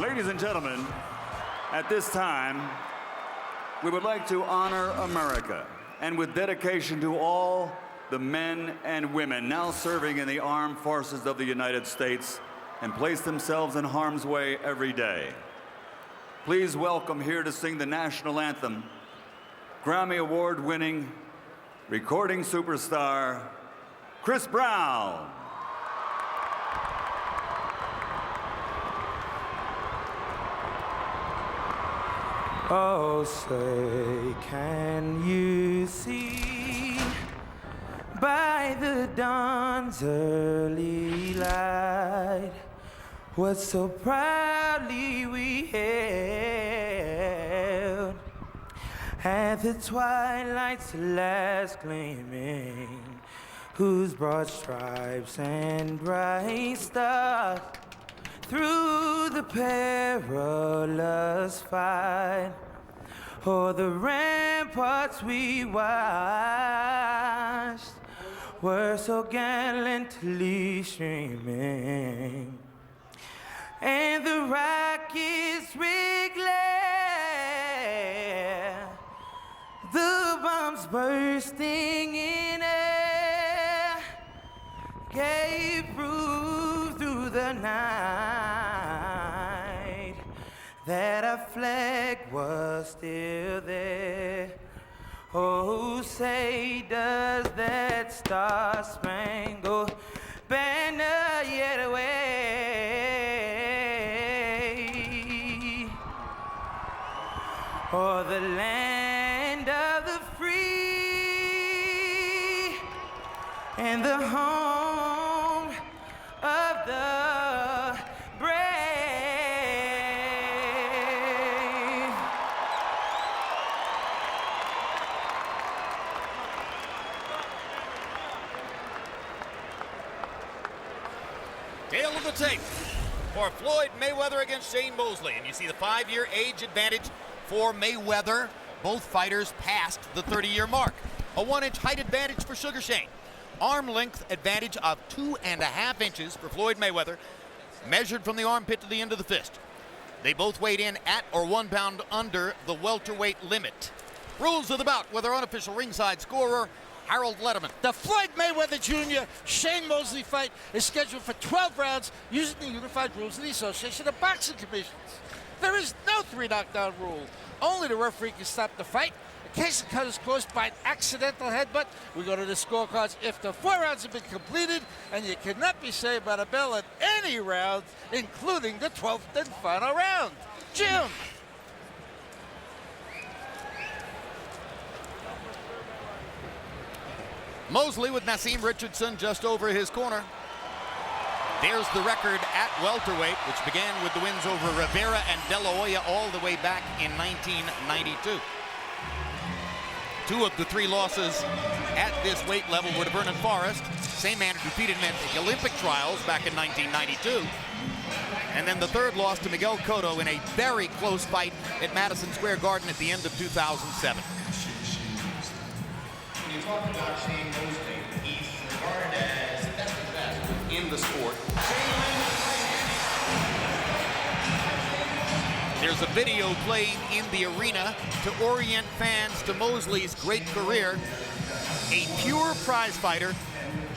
Ladies and gentlemen, at this time, we would like to honor America, and with dedication to all the men and women now serving in the armed forces of the United States and place themselves in harm's way every day. Please welcome here to sing the national anthem, Grammy Award-winning recording superstar, Chris Brown. Oh, say, can you see by the dawn's early light what so proudly we held at the twilight's last gleaming, whose broad stripes and bright stars through the perilous fight o'er the ramparts we watched were so gallantly streaming, and the rockets red glare, the bombs bursting in air, gave proof through the night that our flag was still there. Oh, say does that star-spangled banner yet wave o'er the land of the free and the home of the brave. Tail of the tape for Floyd Mayweather against Shane Mosley. And you see the 5-year age advantage for Mayweather. Both fighters passed the 30-year mark. A 1-inch height advantage for Sugar Shane. Arm length advantage of 2.5 inches for Floyd Mayweather, measured from the armpit to the end of the fist. They both weighed in at or 1 pound under the welterweight limit. Rules of the bout with our unofficial ringside scorer, Harold Letterman. The Floyd Mayweather Jr. Shane Mosley fight is scheduled for 12 rounds using the unified rules of the Association of Boxing Commissions. There is no 3 knockdown rule. Only the referee can stop the fight. In case the cut is caused by an accidental headbutt, we go to the scorecards if the 4 rounds have been completed, and you cannot be saved by the bell at any round, including the 12th and final round. Jim. Mosley with Nassim Richardson just over his corner. There's the record at welterweight, which began with the wins over Rivera and De La Hoya all the way back in 1992. 2 of the 3 losses at this weight level were to Vernon Forrest, same man who defeated him at the Olympic trials back in 1992. And then the 3rd loss to Miguel Cotto in a very close fight at Madison Square Garden at the end of 2007. When you talk about Shane Mosley, he's regarded as the best in the sport. There's a video playing in the arena to orient fans to Mosley's great career. A pure prize fighter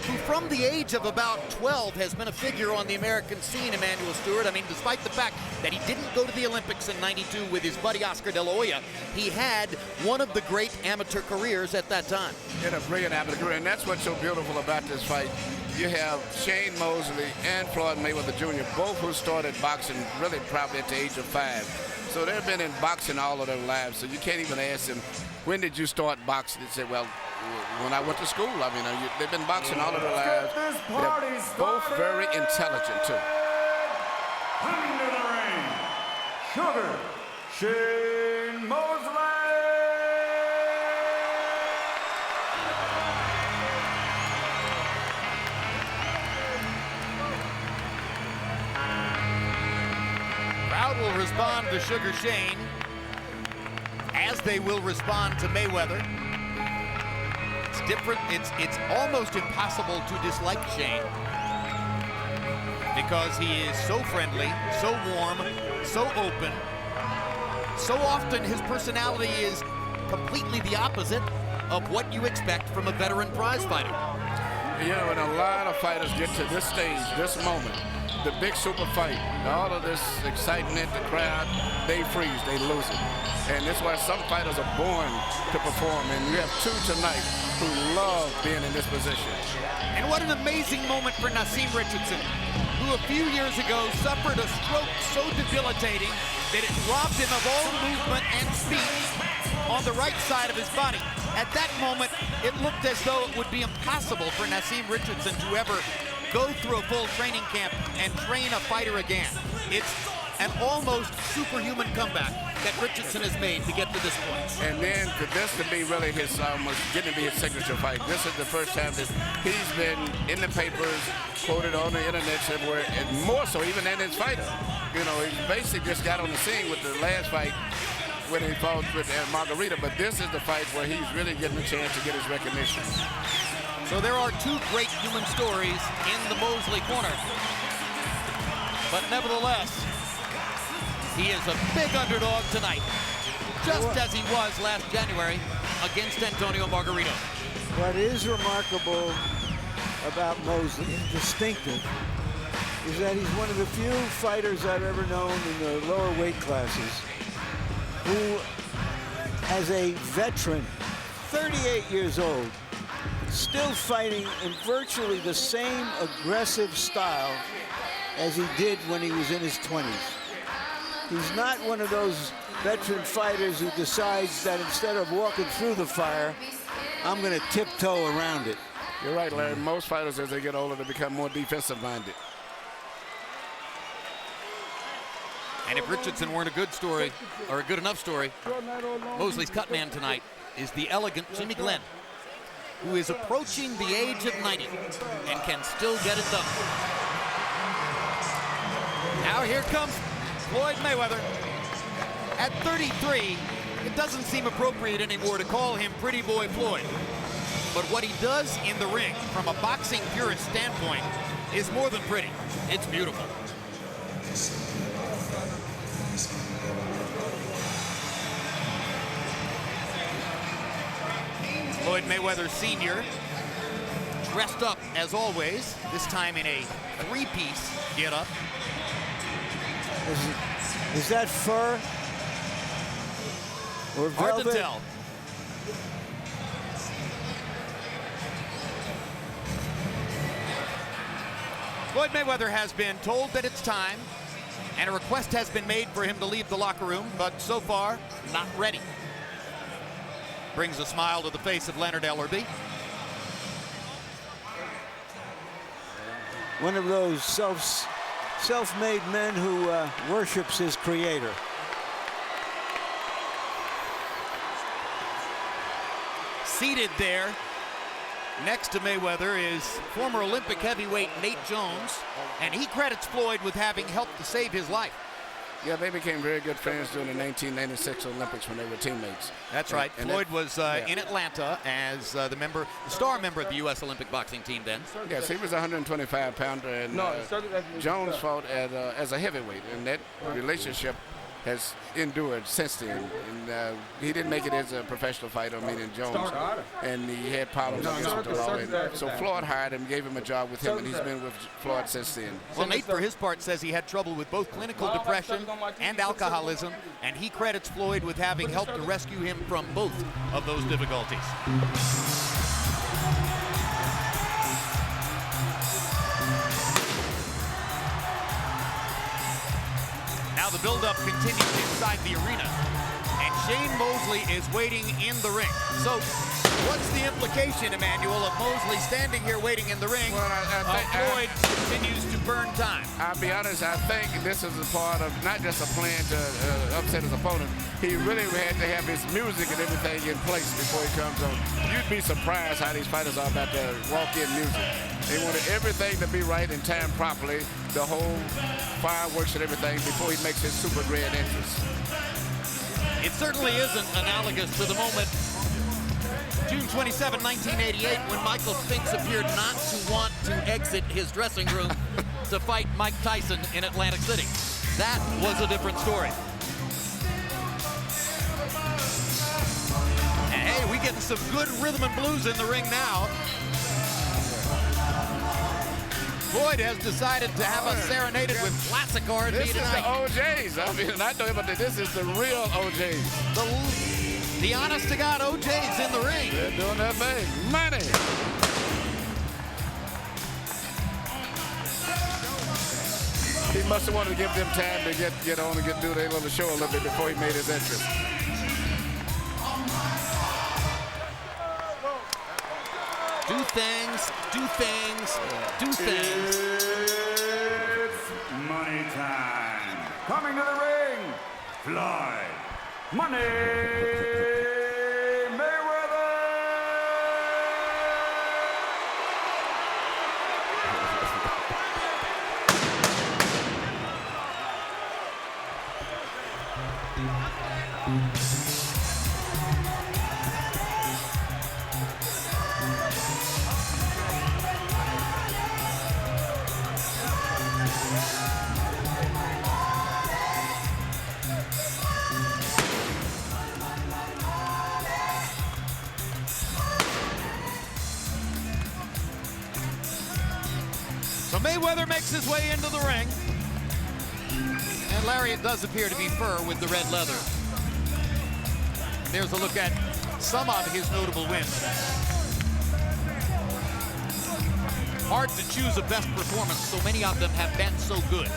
who from the age of about 12 has been a figure on the American scene, Emanuel Stewart. I mean, despite the fact that he didn't go to the Olympics in '92 with his buddy Oscar De La Hoya, he had one of the great amateur careers at that time. He had a brilliant amateur career, and that's what's so beautiful about this fight. You have Shane Mosley and Floyd Mayweather Jr., both who started boxing really probably at the age of 5. So they've been in boxing all of their lives, so you can't even ask them, when did you start boxing? They say, well, when I went to school. I mean, they've been boxing all of their lives. They're both very intelligent, too. Coming to the ring, Sugar Shane Mosley. Crowd will respond to Sugar Shane as they will respond to Mayweather. It's different. It's almost impossible to dislike Shane because he is so friendly, so warm, so open. So often his personality is completely the opposite of what you expect from a veteran prize fighter. You know, when a lot of fighters get to this stage, this moment, the big super fight, all of this excitement, the crowd, they freeze, they lose it. And that's why some fighters are born to perform. And you have two tonight who love being in this position. And what an amazing moment for Naseem Richardson, who a few years ago suffered a stroke so debilitating that it robbed him of all movement and speech on the right side of his body. At that moment, it looked as though it would be impossible for Naseem Richardson to ever go through a full training camp and train a fighter again. It's an almost superhuman comeback that Richardson has made to get to this point. And then for this to be really his, almost getting to be his signature fight. This is the first time that he's been in the papers, quoted on the internet somewhere, and more so even than his fighter. You know, he basically just got on the scene with the last fight when he fought with Margarita, but this is the fight where he's really getting a chance to get his recognition. So there are two great human stories in the Mosley corner. But nevertheless, he is a big underdog tonight, just as he was last January against Antonio Margarito. What is remarkable about Mosley, and distinctive, is that he's one of the few fighters I've ever known in the lower weight classes who, as a veteran, 38 years old, still fighting in virtually the same aggressive style as he did when he was in his 20s. He's not one of those veteran fighters who decides that instead of walking through the fire, I'm going to tiptoe around it. You're right, Larry. Most fighters, as they get older, they become more defensive-minded. And if Richardson weren't a good story, or a good enough story, Mosley's cut man tonight is the elegant Jimmy Glenn, who is approaching the age of 90 and can still get it done. Now here comes Floyd Mayweather. At 33, it doesn't seem appropriate anymore to call him Pretty Boy Floyd. But what he does in the ring, from a boxing purist standpoint, is more than pretty. It's beautiful. Floyd Mayweather Sr. dressed up as always, this time in a three-piece get-up. Is that fur or velvet? Hard to tell. Floyd Mayweather has been told that it's time, and a request has been made for him to leave the locker room, but so far, not ready. Brings a smile to the face of Leonard Ellerby. One of those self-made men who worships his creator. Seated there next to Mayweather is former Olympic heavyweight Nate Jones, and he credits Floyd with having helped to save his life. Yeah, they became very good friends during the 1996 Olympics when they were teammates. That's right. Floyd was in Atlanta as the star member of the U.S. Olympic boxing team then. Yes, he was a 125-pounder, and Jones fought as a heavyweight, and that relationship has endured since then. And he didn't make it as a professional fighter, meaning Jones, and he had problems with the law. And so Floyd hired him, gave him a job with him, and he's been with Floyd since then. Well, Nate, for his part, says he had trouble with both clinical depression and alcoholism, and he credits Floyd with having helped to rescue him from both of those difficulties. Now the build-up continues inside the arena, and Shane Mosley is waiting in the ring. So what's the implication, Emmanuel, of Mosley standing here waiting in the ring? Well, I think Floyd continues to burn time. I'll be honest, I think this is a part of not just a plan to upset his opponent. He really had to have his music and everything in place before he comes on. You'd be surprised how these fighters are about to walk in music. They wanted everything to be right and timed properly, the whole fireworks and everything, before he makes his super grand entrance. It certainly isn't analogous to the moment June 27, 1988, when Michael Spinks appeared not to want to exit his dressing room to fight Mike Tyson in Atlantic City. That was a different story. And hey, we getting some good rhythm and blues in the ring now. Floyd has decided to have us serenaded with classic R&B This is the tonight. OJs. I mean, I know about this is the real OJs. The honest-to-God OJs in the ring. They're doing their thing. Money. He must have wanted to give them time to get on and do their little show a little bit before he made his entrance. Do things, do things, do things. It's money time. Coming to the ring, Floyd Money Mayweather. So Mayweather makes his way into the ring. And Larry, it does appear to be fur with the red leather. There's a look at some of his notable wins. Hard to choose a best performance, so many of them have been so good.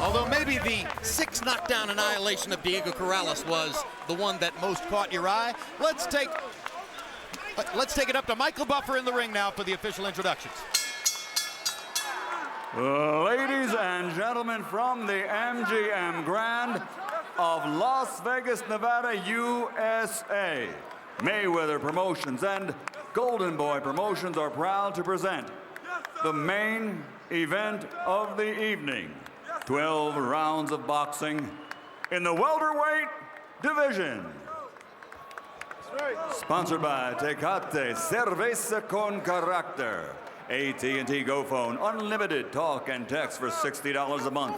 Although maybe the 6 knockdown annihilation of Diego Corrales was the one that most caught your eye. Let's take it up to Michael Buffer in the ring now for the official introductions. Ladies and gentlemen, from the MGM Grand of Las Vegas, Nevada, USA, Mayweather Promotions and Golden Boy Promotions are proud to present the main event of the evening. 12 rounds of boxing in the welterweight division. Sponsored by Tecate Cerveza con Carácter. AT&T Go Phone, unlimited talk and text for $60 a month.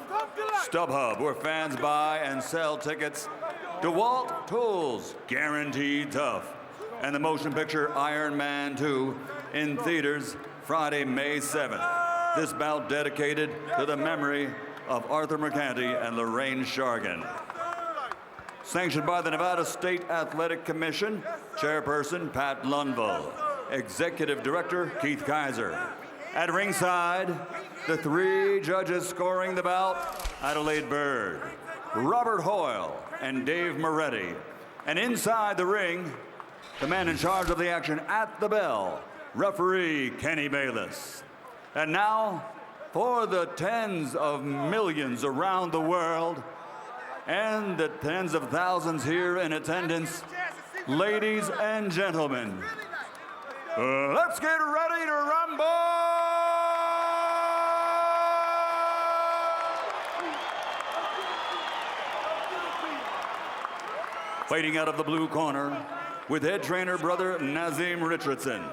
StubHub, where fans buy and sell tickets. DeWalt Tools, guaranteed tough. And the motion picture Iron Man 2 in theaters Friday, May 7th. This bout dedicated to the memory of Arthur Mercanti and Lorraine Shargan. Sanctioned by the Nevada State Athletic Commission, Chairperson Pat Lundvall, Executive Director Keith Kaiser. At ringside, the 3 judges scoring the bout, Adelaide Bird, Robert Hoyle, and Dave Moretti. And inside the ring, the man in charge of the action at the bell, referee Kenny Bayless. And now, for the tens of millions around the world, and the tens of thousands here in attendance, ladies and gentlemen, let's get ready to rumble! Fighting out of the blue corner, with head trainer brother Nazim Richardson,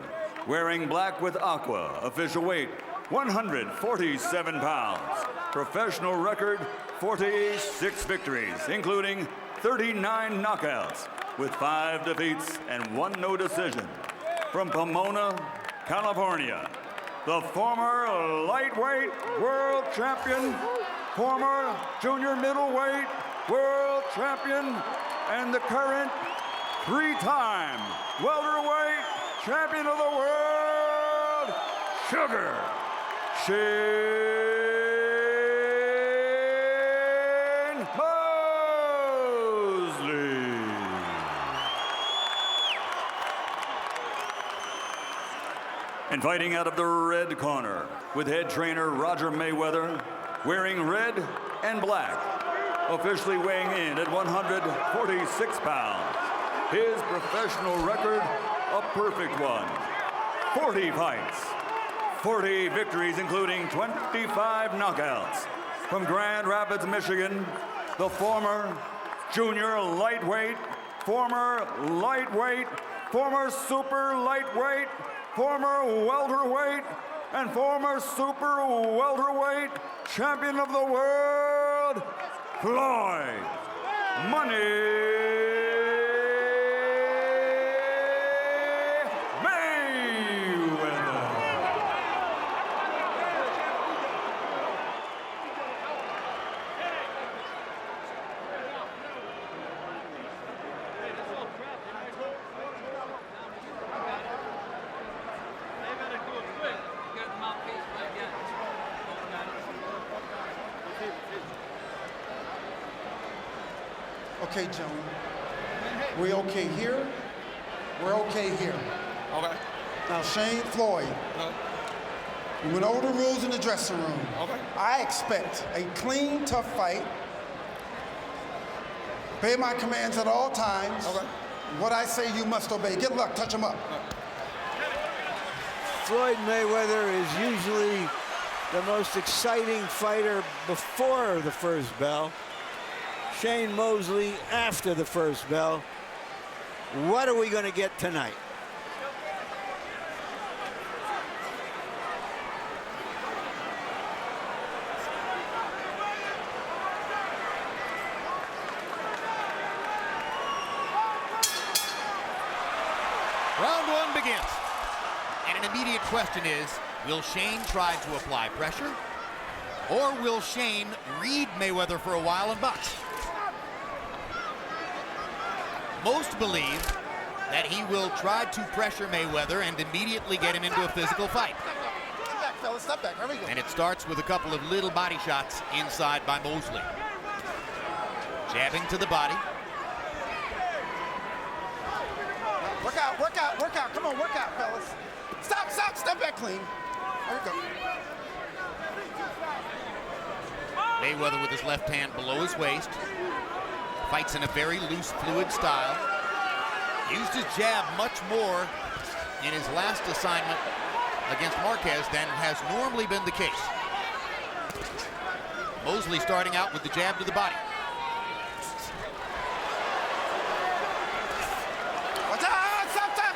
wearing black with aqua, official weight 147 pounds, professional record 46 victories, including 39 knockouts, with 5 defeats and 1 no decision. From Pomona, California, the former lightweight world champion, former junior middleweight world champion, and the current 3-time welterweight champion of the world, Sugar Shane Mosley. And fighting out of the red corner, with head trainer Roger Mayweather, wearing red and black, officially weighing in at 146 pounds. His professional record, a perfect one. 40 fights, 40 victories, including 25 knockouts. From Grand Rapids, Michigan, the former junior lightweight former lightweight, former super lightweight, former welterweight, and former super welterweight champion of the world, Floyd Mayweather. Okay, gentlemen. We okay here? We're okay here. Okay. Now, Shane, Floyd, we went over the rules in the dressing room. Okay. I expect a clean, tough fight. Obey my commands at all times. Okay. What I say, you must obey. Good luck. Touch him up. Floyd Mayweather is usually the most exciting fighter before the first bell. Shane Mosley after the first bell. What are we going to get tonight? Round one begins. And an immediate question is, will Shane try to apply pressure? Or will Shane read Mayweather for a while and box? Most believe that he will try to pressure Mayweather and immediately get him into a physical fight. Step back, fellas, step back. Here we go. And it starts with a couple of little body shots inside by Mosley. Jabbing to the body. Work out, work out, work out. Come on, work out, fellas. Stop, stop, step back clean. There we go. Mayweather with his left hand below his waist. Fights in a very loose, fluid style. Used his jab much more in his last assignment against Marquez than has normally been the case. Mosley starting out with the jab to the body.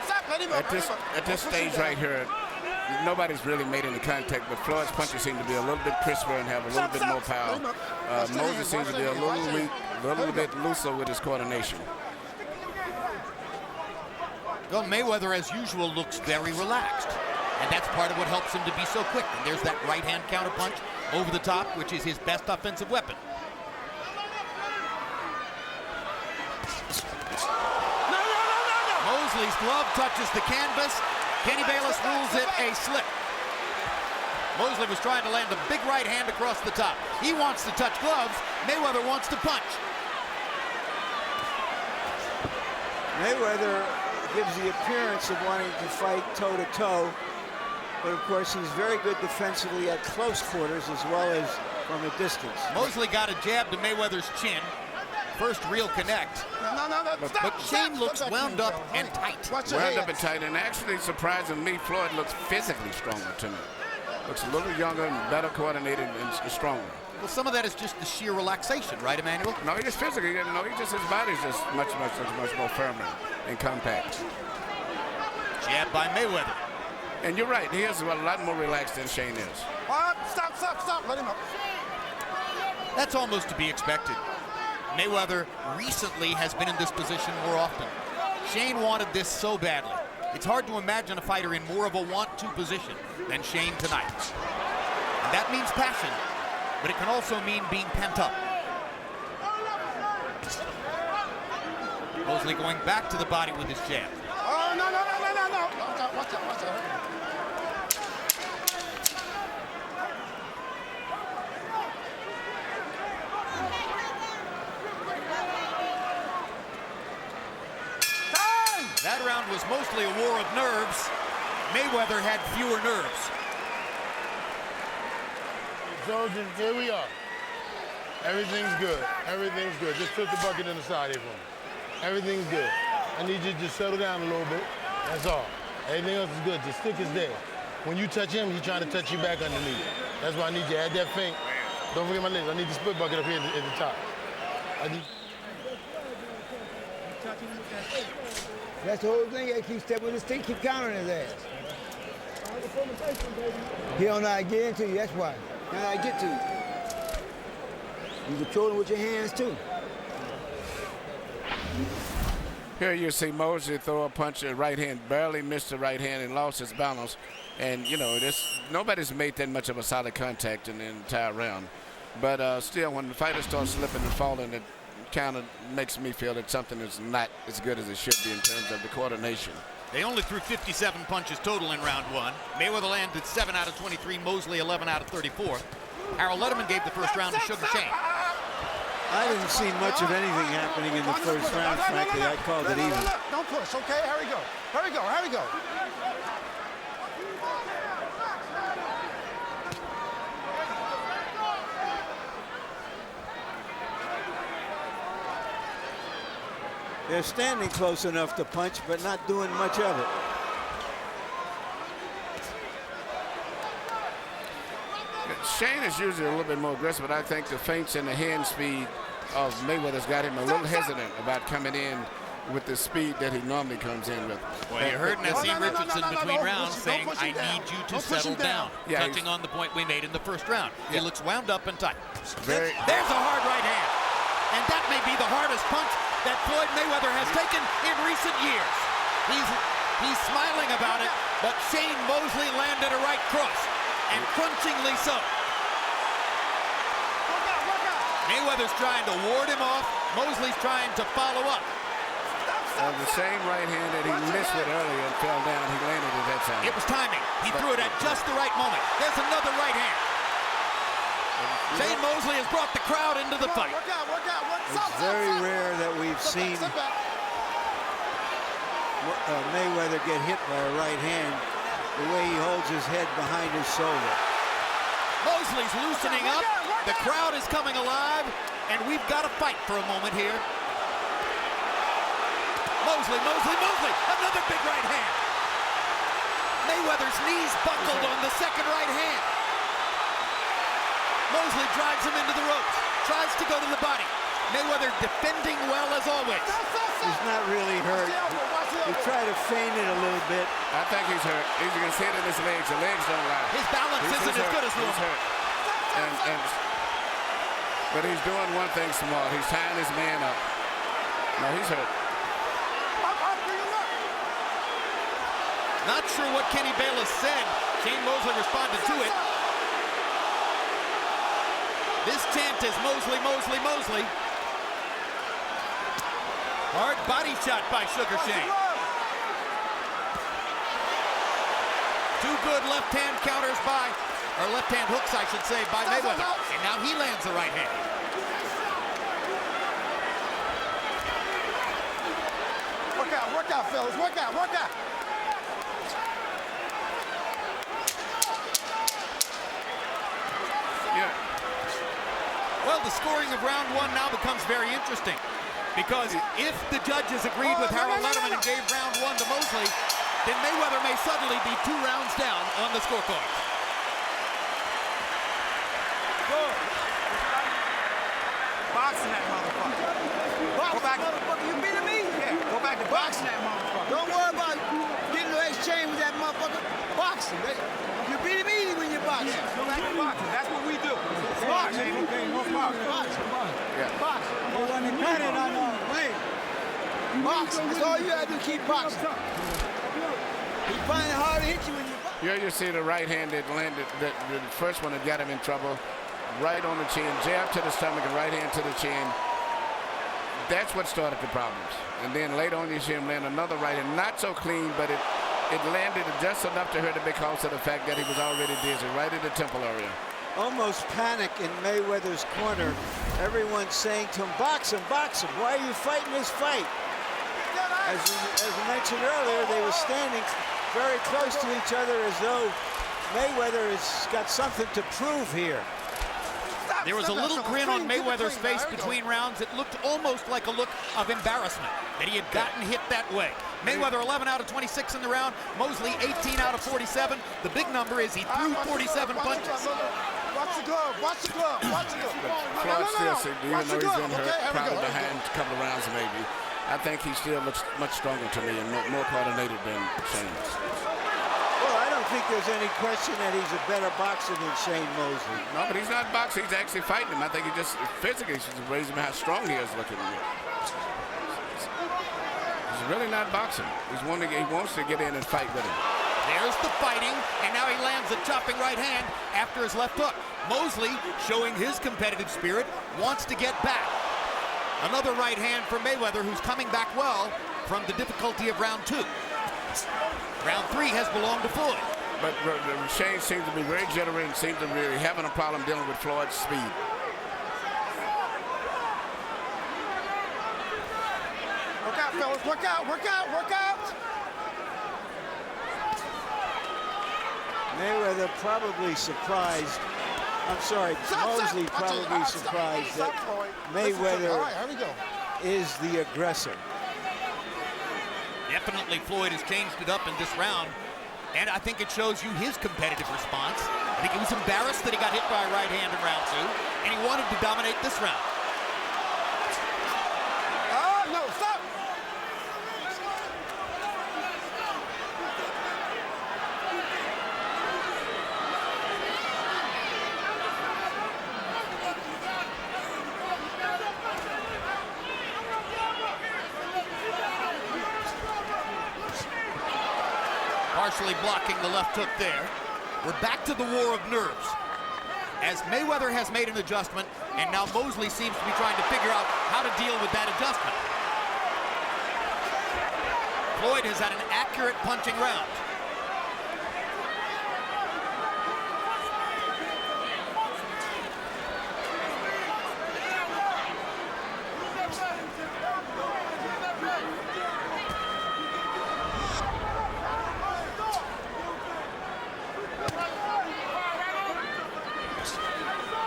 Stop. Let him up. At this stage right here, nobody's really made any contact, but Floyd's punches seem to be a little bit crisper and have a little bit more power. Mosley seems to be a little weak, a little bit looser with his coordination. Well, Mayweather, as usual, looks very relaxed. And that's part of what helps him to be so quick. And there's that right-hand counterpunch over the top, which is his best offensive weapon. Mosley's glove touches the canvas. Kenny Bayless rules it a slip. Mosley was trying to land a big right hand across the top. He wants to touch gloves. Mayweather wants to punch. Mayweather gives the appearance of wanting to fight toe-to-toe, but of course he's very good defensively at close quarters as well as from a distance. Mosley got a jab to Mayweather's chin. First real connect. No. But Shane looks wound up and tight. Wound up and tight, and actually surprising me, Floyd looks physically stronger to me. Looks a little younger and better coordinated and stronger. Well, some of that is just the sheer relaxation, right, Emmanuel? No, he just physically, his body's just much more firmer and compact. Jab by Mayweather. And you're right, he is a lot more relaxed than Shane is. Stop. Let him up. That's almost to be expected. Mayweather recently has been in this position more often. Shane wanted this so badly. It's hard to imagine a fighter in more of a want-to position than Shane tonight. And that means passion, but it can also mean being pent up. Mosley going back to the body with his jab. Oh, no. Watch out. That round was mostly a war of nerves. Mayweather had fewer nerves. Soldiers, here we are. Everything's good. Just put the bucket in the side here for me. Everything's good. I need you to just settle down a little bit. That's all. Everything else is good. Just stick is there. When you touch him, he's trying to touch you back underneath. That's why I need you to add that feint. Don't forget my legs. I need the split bucket up here at the top. That's the whole thing. He keep stepping with his stick, keep countering his ass. He don't know how to get into you, that's why. He don't know how to get to you. You control him with your hands, too. Here you see Mosley throw a punch at right hand, barely missed the right hand and lost his balance. And, you know, nobody's made that much of a solid contact in the entire round. But still, when the fighter starts slipping and falling, it kind of makes me feel that something is not as good as it should be in terms of the coordination. They only threw 57 punches total in round one. Mayweather landed 7 out of 23, Mosley 11 out of 34. Harold Letterman gave the first round to Sugar Shane. I didn't see much of anything happening in the first round, frankly. I called it even. Don't push, okay? Here we go. Here we go, here we go. They're standing close enough to punch, but not doing much of it. Shane is usually a little bit more aggressive, but I think the feints and the hand speed of Mayweather's got him a little hesitant about coming in with the speed that he normally comes in with. Well, you heard Naseem Richardson between rounds saying, I need you to settle down, yeah, touching on the point we made in the first round. Yeah. He looks wound up and tight. There's a hard right hand. And that may be the hardest punch that Floyd Mayweather has taken in recent years. He's smiling about it, but Shane Mosley landed a right cross, and crunchingly so. Mayweather's trying to ward him off. Mosley's trying to follow up. the same right hand that he missed with earlier and fell down, he landed at that time. It was timing. He threw it at just the right moment. There's another right hand. Shane Mosley has brought the crowd into the fight. It's very rare that we've seen Mayweather get hit by a right hand the way he holds his head behind his shoulder. Mosley's loosening up. The crowd is coming alive, and we've got to fight for a moment here. Mosley, another big right hand. Mayweather's knees buckled on the second right hand. Mosley drives him into the ropes, tries to go to the body. Mayweather defending well as always. He's not really hurt. He tried to feint it a little bit. I think he's hurt. He's going to hit in his legs. The legs don't lie. His balance isn't as good as normal. He's hurt. But he's doing one thing smart. He's tying his man up. No, he's hurt. Not sure what Kenny Bayless said. Shane Mosley responded to it. This chant is Mosley, Mosley, Mosley. Hard body shot by Sugar Shane. Two good left-hand counters by, or left-hand hooks, I should say, by Mayweather. And now he lands the right hand. Work out, fellas. Work out. Yeah. Well, the scoring of round one now becomes very interesting, because if the judges agreed with Harold Letterman and gave round one to Mosley, then Mayweather may suddenly be 2 rounds down on the scorecard. Boxing that motherfucker. Go back. You beating me? Yeah. Go back to boxing that motherfucker. Don't worry about getting no exchange with that motherfucker. Boxing. You're beating me when you're boxing. Yeah. Go back to boxing. That's what we do. Box, baby. Box. Yeah. Box. Boxing. That's all you have to do. Keep boxing. He's finding it hard to hit you when you box. Here you see the right hand that landed, the first one that got him in trouble. Right on the chin, jab to the stomach and right hand to the chin. That's what started the problems. And then later on you see him land another right hand, not so clean, but it landed just enough to hurt him because of the fact that he was already dizzy, right in the temple area. Almost panic in Mayweather's corner. Everyone's saying to him, box him. Why are you fighting this fight? As I mentioned earlier, they were standing very close to each other as though Mayweather has got something to prove here. There was a little grin on Mayweather's face between rounds. It looked almost like a look of embarrassment that he had gotten hit that way. Mayweather 11 out of 26 in the round. Mosley 18 out of 47. The big number is he threw 47 punches. Watch the glove. Floyd still, even though he's been hurt, probably behind a couple of rounds maybe, I think he still looks much stronger to me and more coordinated than Shane. Well, I don't think there's any question that he's a better boxer than Shane Mosley. No, but he's not boxing. He's actually fighting him. I think he just physically should raise him how strong he is looking. He's really not boxing. He wants to get in and fight with him. There's the fighting, and now he lands a chopping right hand after his left hook. Mosley, showing his competitive spirit, wants to get back. Another right hand for Mayweather, who's coming back well from the difficulty of round 2. Round 3 has belonged to Floyd. But Shane seems to be very jittery and seems to be having a problem dealing with Floyd's speed. Work out, fellas. Work out, work out, work out. Mayweather probably surprised. I'm sorry, Mosley probably surprised that Mayweather is the aggressor. Definitely Floyd has changed it up in this round, and I think it shows you his competitive response. I think he was embarrassed that he got hit by a right hand in round 2, and he wanted to dominate this round. Oh, no, stop. Partially blocking the left hook there. We're back to the war of nerves, as Mayweather has made an adjustment, and now Mosley seems to be trying to figure out how to deal with that adjustment. Floyd has had an accurate punching round.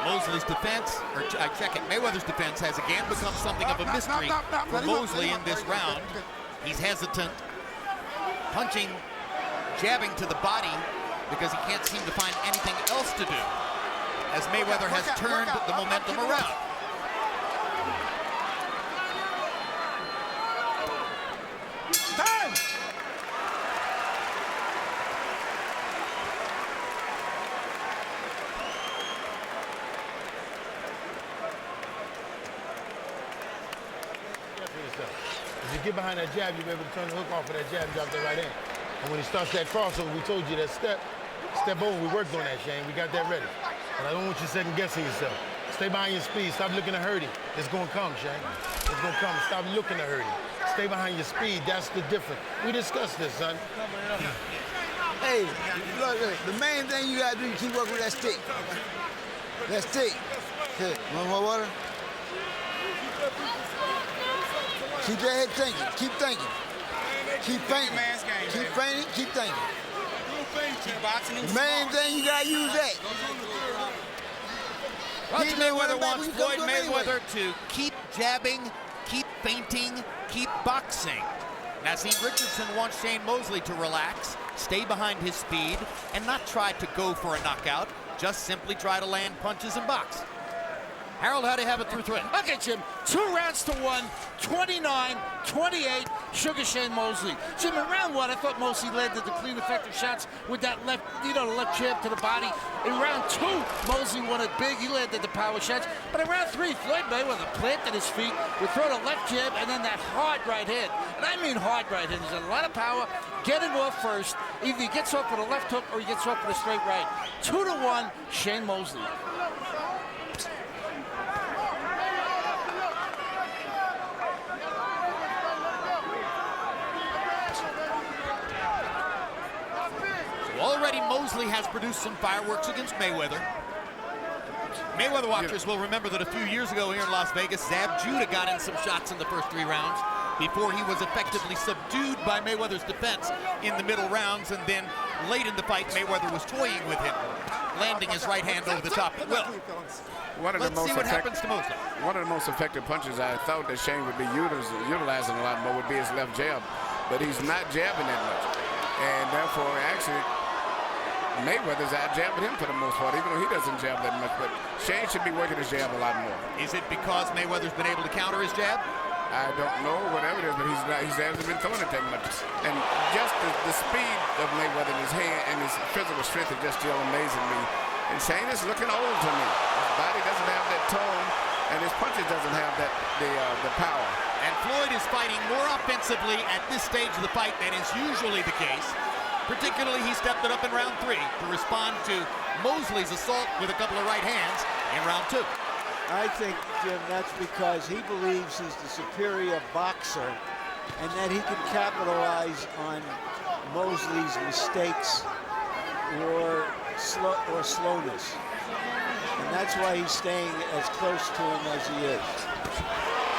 Mosley's defense, or I check it, Mayweather's defense has again become something of a mystery for Mosley in this round. He's hesitant, punching, jabbing to the body because he can't seem to find anything else to do, as Mayweather has turned the momentum around. If you get behind that jab, you'll be able to turn the hook off of that jab and drop that right in. And when he starts that crossover, we told you that step over, we worked on that, Shane. We got that ready. But I don't want you second guessing yourself. Stay behind your speed. Stop looking to hurt him. It's going to come, Shane. It's going to come. Stop looking to hurt him. Stay behind your speed. That's the difference. We discussed this, son. Hey, look, the main thing you got to do is keep working with that stick. That stick. Here, want more water? Keep your head thinking. Keep thinking. Keep fainting. Keep fainting. Keep thinking. The main thing you gotta use that. Roger Mayweather wants Floyd Mayweather to keep jabbing, keep feinting, keep boxing. Naseem Richardson wants Shane Mosley to relax, stay behind his speed, and not try to go for a knockout, just simply try to land punches and box. Harold, how do you have it through 3? Okay, Jim, 2 rounds to 1, 29-28, Sugar Shane Mosley. Jim, in round 1, I thought Mosley landed the clean, effective shots with that left, the left jab to the body. In round 2, Mosley won it big. He landed the power shots. But in round 3, Floyd Mayweather planted his feet, would throw the left jab, and then that hard right hand. And I mean hard right hand. He's got a lot of power. Get it off first. Either he gets off with a left hook or he gets off with a straight right. 2-1, Shane Mosley. Already Mosley has produced some fireworks against Mayweather. Mayweather watchers will remember that a few years ago here in Las Vegas, Zab Judah got in some shots in the first 3 rounds before he was effectively subdued by Mayweather's defense in the middle rounds, and then late in the fight, Mayweather was toying with him, landing his right hand over the top at will. Let's see what happens to Mosley. One of the most effective punches I thought that Shane would be utilizing a lot more would be his left jab, but he's not jabbing that much. And therefore, actually, Mayweather's out-jabbing him for the most part, even though he doesn't jab that much. But Shane should be working his jab a lot more. Is it because Mayweather's been able to counter his jab? I don't know, whatever it is, but he hasn't been throwing it that much. And just the speed of Mayweather in his hand and his physical strength is just still amazing me. And Shane is looking old to me. His body doesn't have that tone, and his punches doesn't have that the power. And Floyd is fighting more offensively at this stage of the fight than is usually the case. Particularly, he stepped it up in round 3 to respond to Mosley's assault with a couple of right hands in round 2. I think, Jim, that's because he believes he's the superior boxer and that he can capitalize on Mosley's mistakes or slowness. And that's why he's staying as close to him as he is.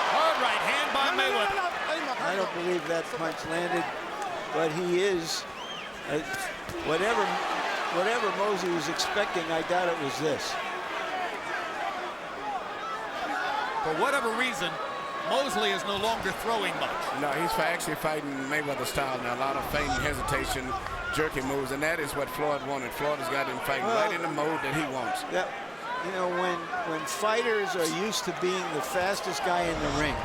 Hard right hand by Mayweather. I don't believe that punch landed, but he is, whatever Mosley was expecting, I doubt it was this. For whatever reason, Mosley is no longer throwing much. No, he's actually fighting Mayweather style now. A lot of feigning, hesitation, jerky moves, and that is what Floyd wanted. Floyd has got him fighting right in the mode that he wants. Yeah, you know, when fighters are used to being the fastest guy in the ring,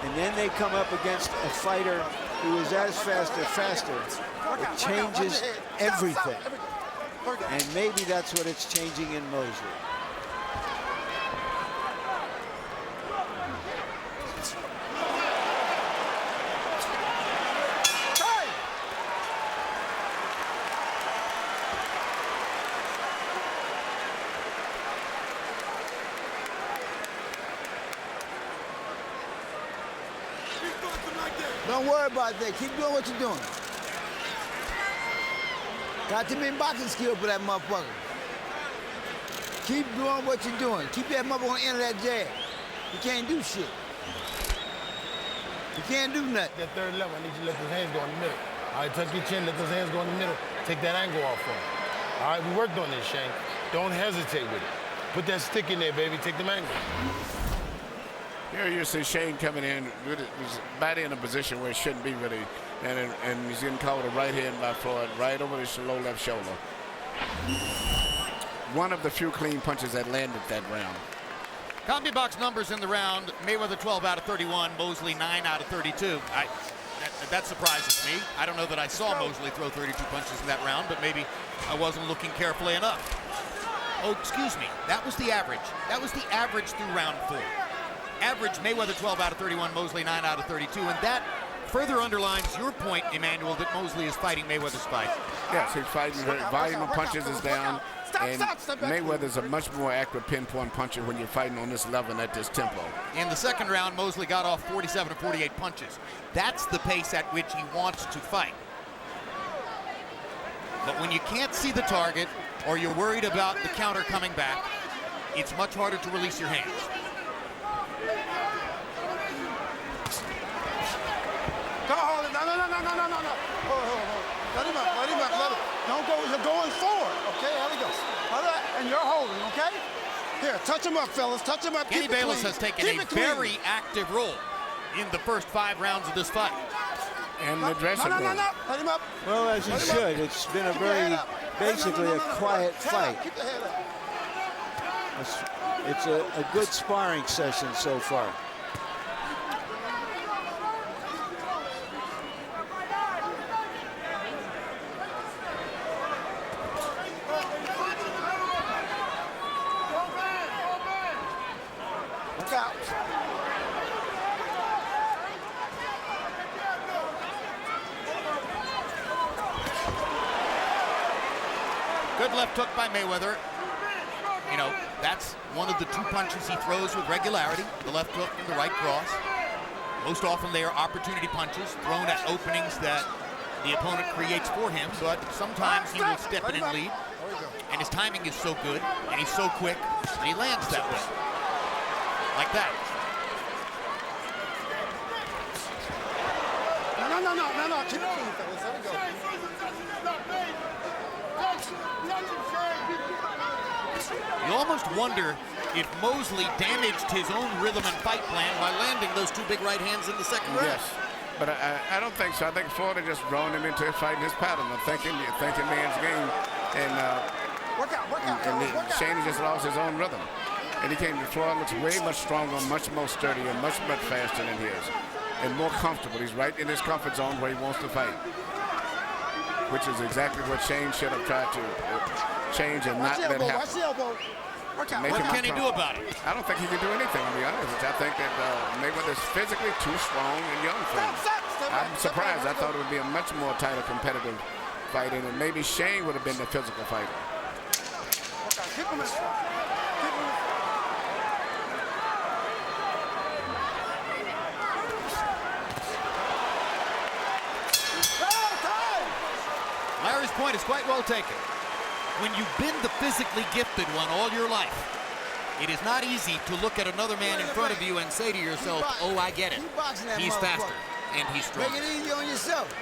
and then they come up against a fighter who is as fast or faster, it changes everything. And maybe that's what it's changing in Mosley. Don't worry about that. Keep doing what you're doing. Got too many boxing skills for that motherfucker. Keep doing what you're doing. Keep that motherfucker on the end of that jab. You can't do shit. You can't do nothing. That third level, I need you to let those hands go in the middle. All right, tuck your chin, let those hands go in the middle. Take that angle off for him. All right, we worked on this, Shane. Don't hesitate with it. Put that stick in there, baby. Take them angles. Here you see Shane coming in with his body in a position where it shouldn't be really, and he's getting caught with a right hand by Floyd right over his low left shoulder. One of the few clean punches that landed that round. CompuBox numbers in the round: Mayweather 12 out of 31, Mosley 9 out of 32. That surprises me. I don't know that I saw Mosley throw 32 punches in that round, but maybe I wasn't looking carefully enough. Oh, excuse me. That was the average. That was the average through round 4. Average, Mayweather 12 out of 31, Mosley 9 out of 32, and that further underlines your point, Emmanuel, that Mosley is fighting Mayweather's fight. Yes, he's fighting. The volume of punches is down, and Mayweather's a much more accurate pinpoint puncher when you're fighting on this level and at this tempo. In the second round, Mosley got off 47 to 48 punches. That's the pace at which he wants to fight. But when you can't see the target, or you're worried about the counter coming back, it's much harder to release your hands. Don't hold it. No. Hold. Let him up. Let him. Don't go. You're going forward. Okay, there we go. And you're holding, okay? Here, touch him up, fellas. Touch him up. Kenny Bayless has taken a very active role in the first 5 rounds of this fight. And the dressing room. No. Let him up. Well, as he should. It's been a basically a quiet fight. Keep the head up. It's a good sparring session so far. Look out. Good left hook by Mayweather. You know, that's one of the 2 punches he throws with regularity, the left hook and the right cross. Most often they are opportunity punches thrown at openings that the opponent creates for him, but sometimes he will step in and lead. And his timing is so good, and he's so quick, and he lands that way. Like that. No. Keep it clean, fellas. There we go. You almost wonder if Mosley damaged his own rhythm and fight plan by landing those 2 big right hands in the second round. Yes, but I don't think so. I think Floyd had just drawn him into fighting his pattern of thinking man's game, and Work out. Shane just lost his own rhythm. And he came to Floyd, looks way much stronger, much more sturdy, and much faster than his. And more comfortable. He's right in his comfort zone where he wants to fight. Which is exactly what Shane should have tried to change and not let happen. What can he do about it? I don't think he can do anything, to be honest. I think that Mayweather's physically too strong and young for him. I'm surprised. I thought it would be a much more tighter competitive fight, and maybe Shane would have been the physical fighter. Larry's point is quite well taken. When you've been the physically gifted one all your life, it is not easy to look at another man in front of you and say to yourself, oh, I get it. He's faster and he's stronger. Make it easy on yourself.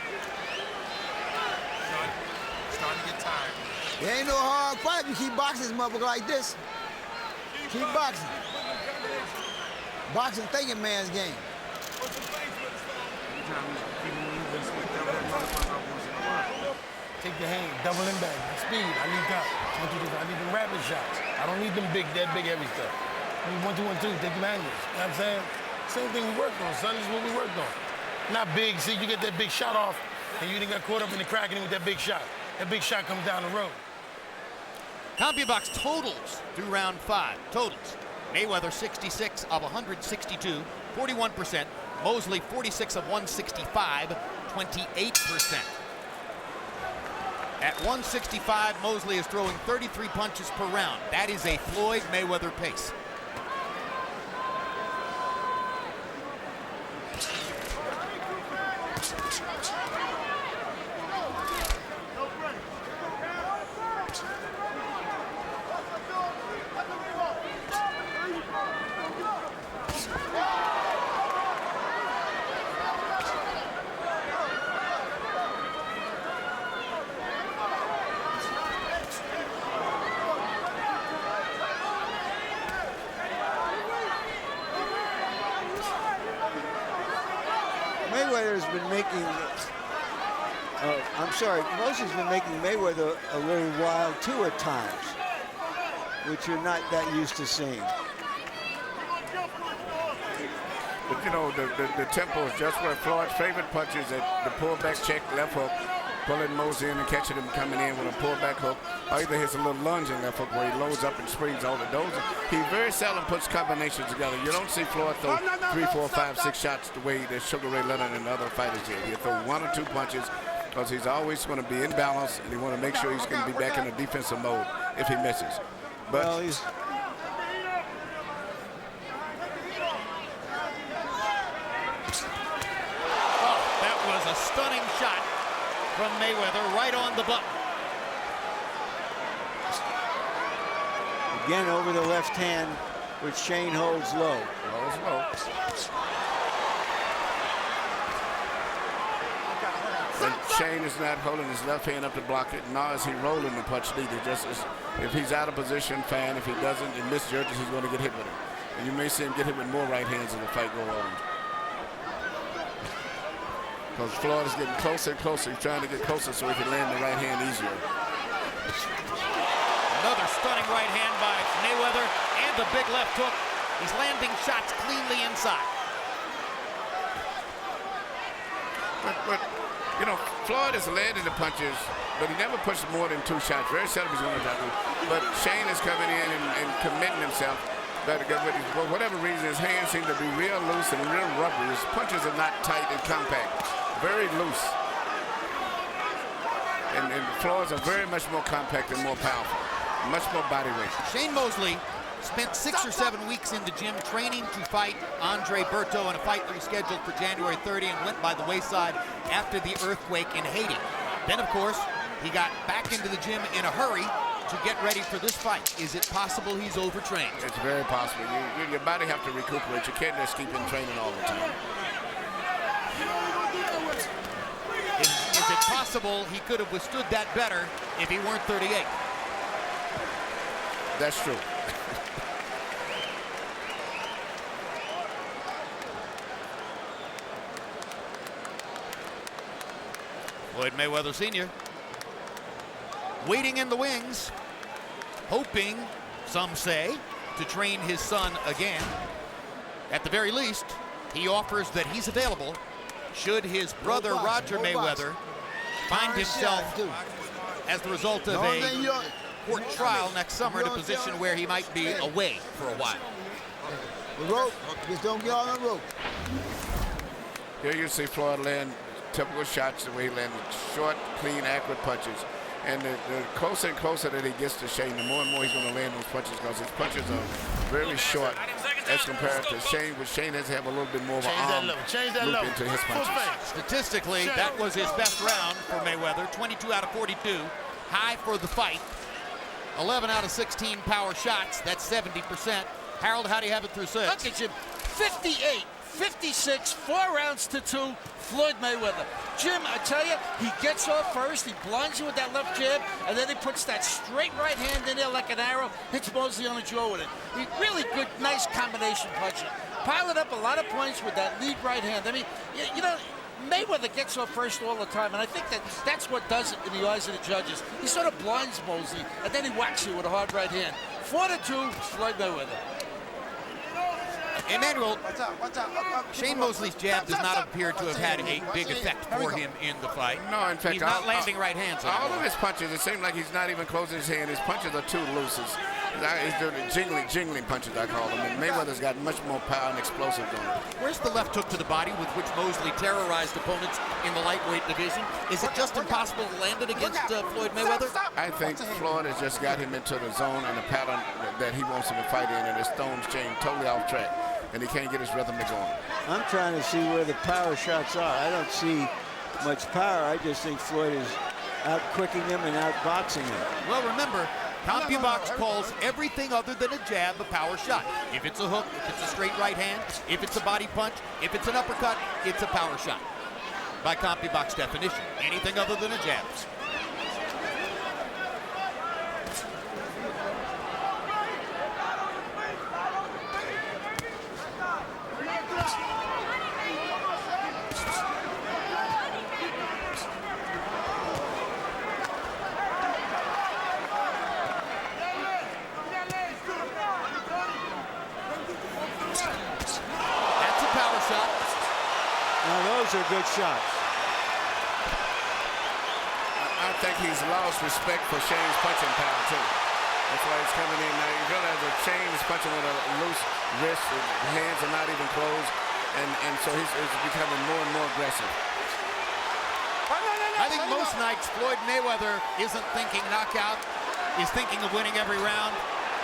Starting to get tired. It ain't no hard fight. You keep boxing this motherfucker like this. Keep boxing. Boxing thinking man's game. Take the hand, double him back, speed. I need that. I need them rapid shots. I don't need them big heavy stuff. I need 1, 2, 1, 2. Take them angles. You know what I'm saying? Same thing we worked on, son. This is what we worked on. Not big. See, you get that big shot off, and you didn't get caught up in the cracking with that big shot. That big shot comes down the road. CompuBox totals through round 5. Totals. Mayweather 66 of 162, 41%. Mosley 46 of 165, 28%. At 165, Mosley is throwing 33 punches per round. That is a Floyd Mayweather pace. Mayweather's been making, Mosley's been making Mayweather a little wild too at times, which you're not that used to seeing. But you know, the tempo is just where Floyd's favorite punches at the pullback check, left hook, pulling Mosley in and catching him coming in with a pullback hook, or either hits a little lunge in left hook where he loads up and springs all the those. He very seldom puts combinations together. You don't see Floyd throw 3, 4, 5, 6 shots the way that Sugar Ray Leonard and other fighters did. He'll throw 1 or 2 punches because he's always going to be in balance and he want to make sure he's going to be back in a defensive mode if he misses. But well, he's That was a stunning shot from Mayweather right on the button. again over the left hand, which Shane holds low. Holds low. And Shane is not holding his left hand up to block it, nor is he rolling the punch neither. Just as if he's out of position, fine. If he doesn't and misjudges, he's going to get hit with it. And you may see him get hit with more right hands as the fight goes on. Because Floyd is getting closer and closer. He's trying to get closer so he can land the right hand easier. Another stunning right hand by Mayweather and the big left hook. He's landing shots cleanly inside. But you know, Floyd has landed the punches, but he never pushes more than 2 shots. Very seldom he's going to drop it. But Shane is coming in and committing himself. But for whatever reason, his hands seem to be real loose and real rubbery. His punches are not tight and compact. Very loose. And Floyd's are very much more compact and more powerful. Much more body weight. Shane Mosley spent 6 or 7 weeks in the gym training to fight Andre Berto in a fight that was scheduled for January 30 and went by the wayside after the earthquake in Haiti. Then, of course, he got back into the gym in a hurry to get ready for this fight. Is it possible he's overtrained? It's very possible. Your body have to recuperate. You can't just keep in training all the time. Is it possible he could have withstood that better if he weren't 38? That's true. Floyd Mayweather Sr. waiting in the wings, hoping, some say, to train his son again. At the very least, he offers that he's available should his brother Roger Mayweather find himself, as the result of a court trial next summer, in a position where he might be away for a while. The rope, just don't get on the rope. Here you see Floyd land typical shots the way he landed, short, clean, accurate punches. And the closer and closer that he gets to Shane, the more and more he's going to land those punches, because his punches are very short as compared to Shane, but Shane has to have a little bit more of an arm loop into his punches. Statistically, that was his best round for Mayweather, 22 out of 42, high for the fight. 11 out of 16 power shots, that's 70%. Harold, how do you have it through 6? Look at Jim, 58, 56, 4 rounds to 2, Floyd Mayweather. Jim, I tell you, he gets off first, he blinds you with that left jab, and then he puts that straight right hand in there like an arrow, hits Mosley on the jaw with it. He really good, nice combination puncher. Piled up a lot of points with that lead right hand. I mean, you know, Mayweather gets off first all the time, and I think that's what does it in the eyes of the judges. He sort of blinds Mosley, and then he whacks you with a hard right hand. 4-2, Floyd Mayweather. Emmanuel, Shane Mosley's jab does not appear to have had a big effect for him in the fight. No, in fact, he's not landing right hands. All of his punches, it seems like he's not even closing his hand. His punches are too loose. He's doing the jingling punches, I call them. And Mayweather's got much more power and explosive on him. Where's the left hook to the body with which Mosley terrorized opponents in the lightweight division? Is it just impossible to land it against Floyd Mayweather? I think Floyd has just got him into the zone and the pattern that he wants him to fight in, and his throws Shane totally off track, and he can't get his rhythm to go on. I'm trying to see where the power shots are. I don't see much power. I just think Floyd is out-quicking him and out-boxing him. Well, remember, CompuBox calls everything other than a jab a power shot. If it's a hook, if it's a straight right hand, if it's a body punch, if it's an uppercut, it's a power shot. By CompuBox definition, anything other than a jab. Those are good shots. I think he's lost respect for Shane's punching power, too. That's why he's coming in now. You realize that Shane is punching with a loose wrist. His hands are not even closed. And so he's becoming more and more aggressive. I think most nights Floyd Mayweather isn't thinking knockout. He's thinking of winning every round.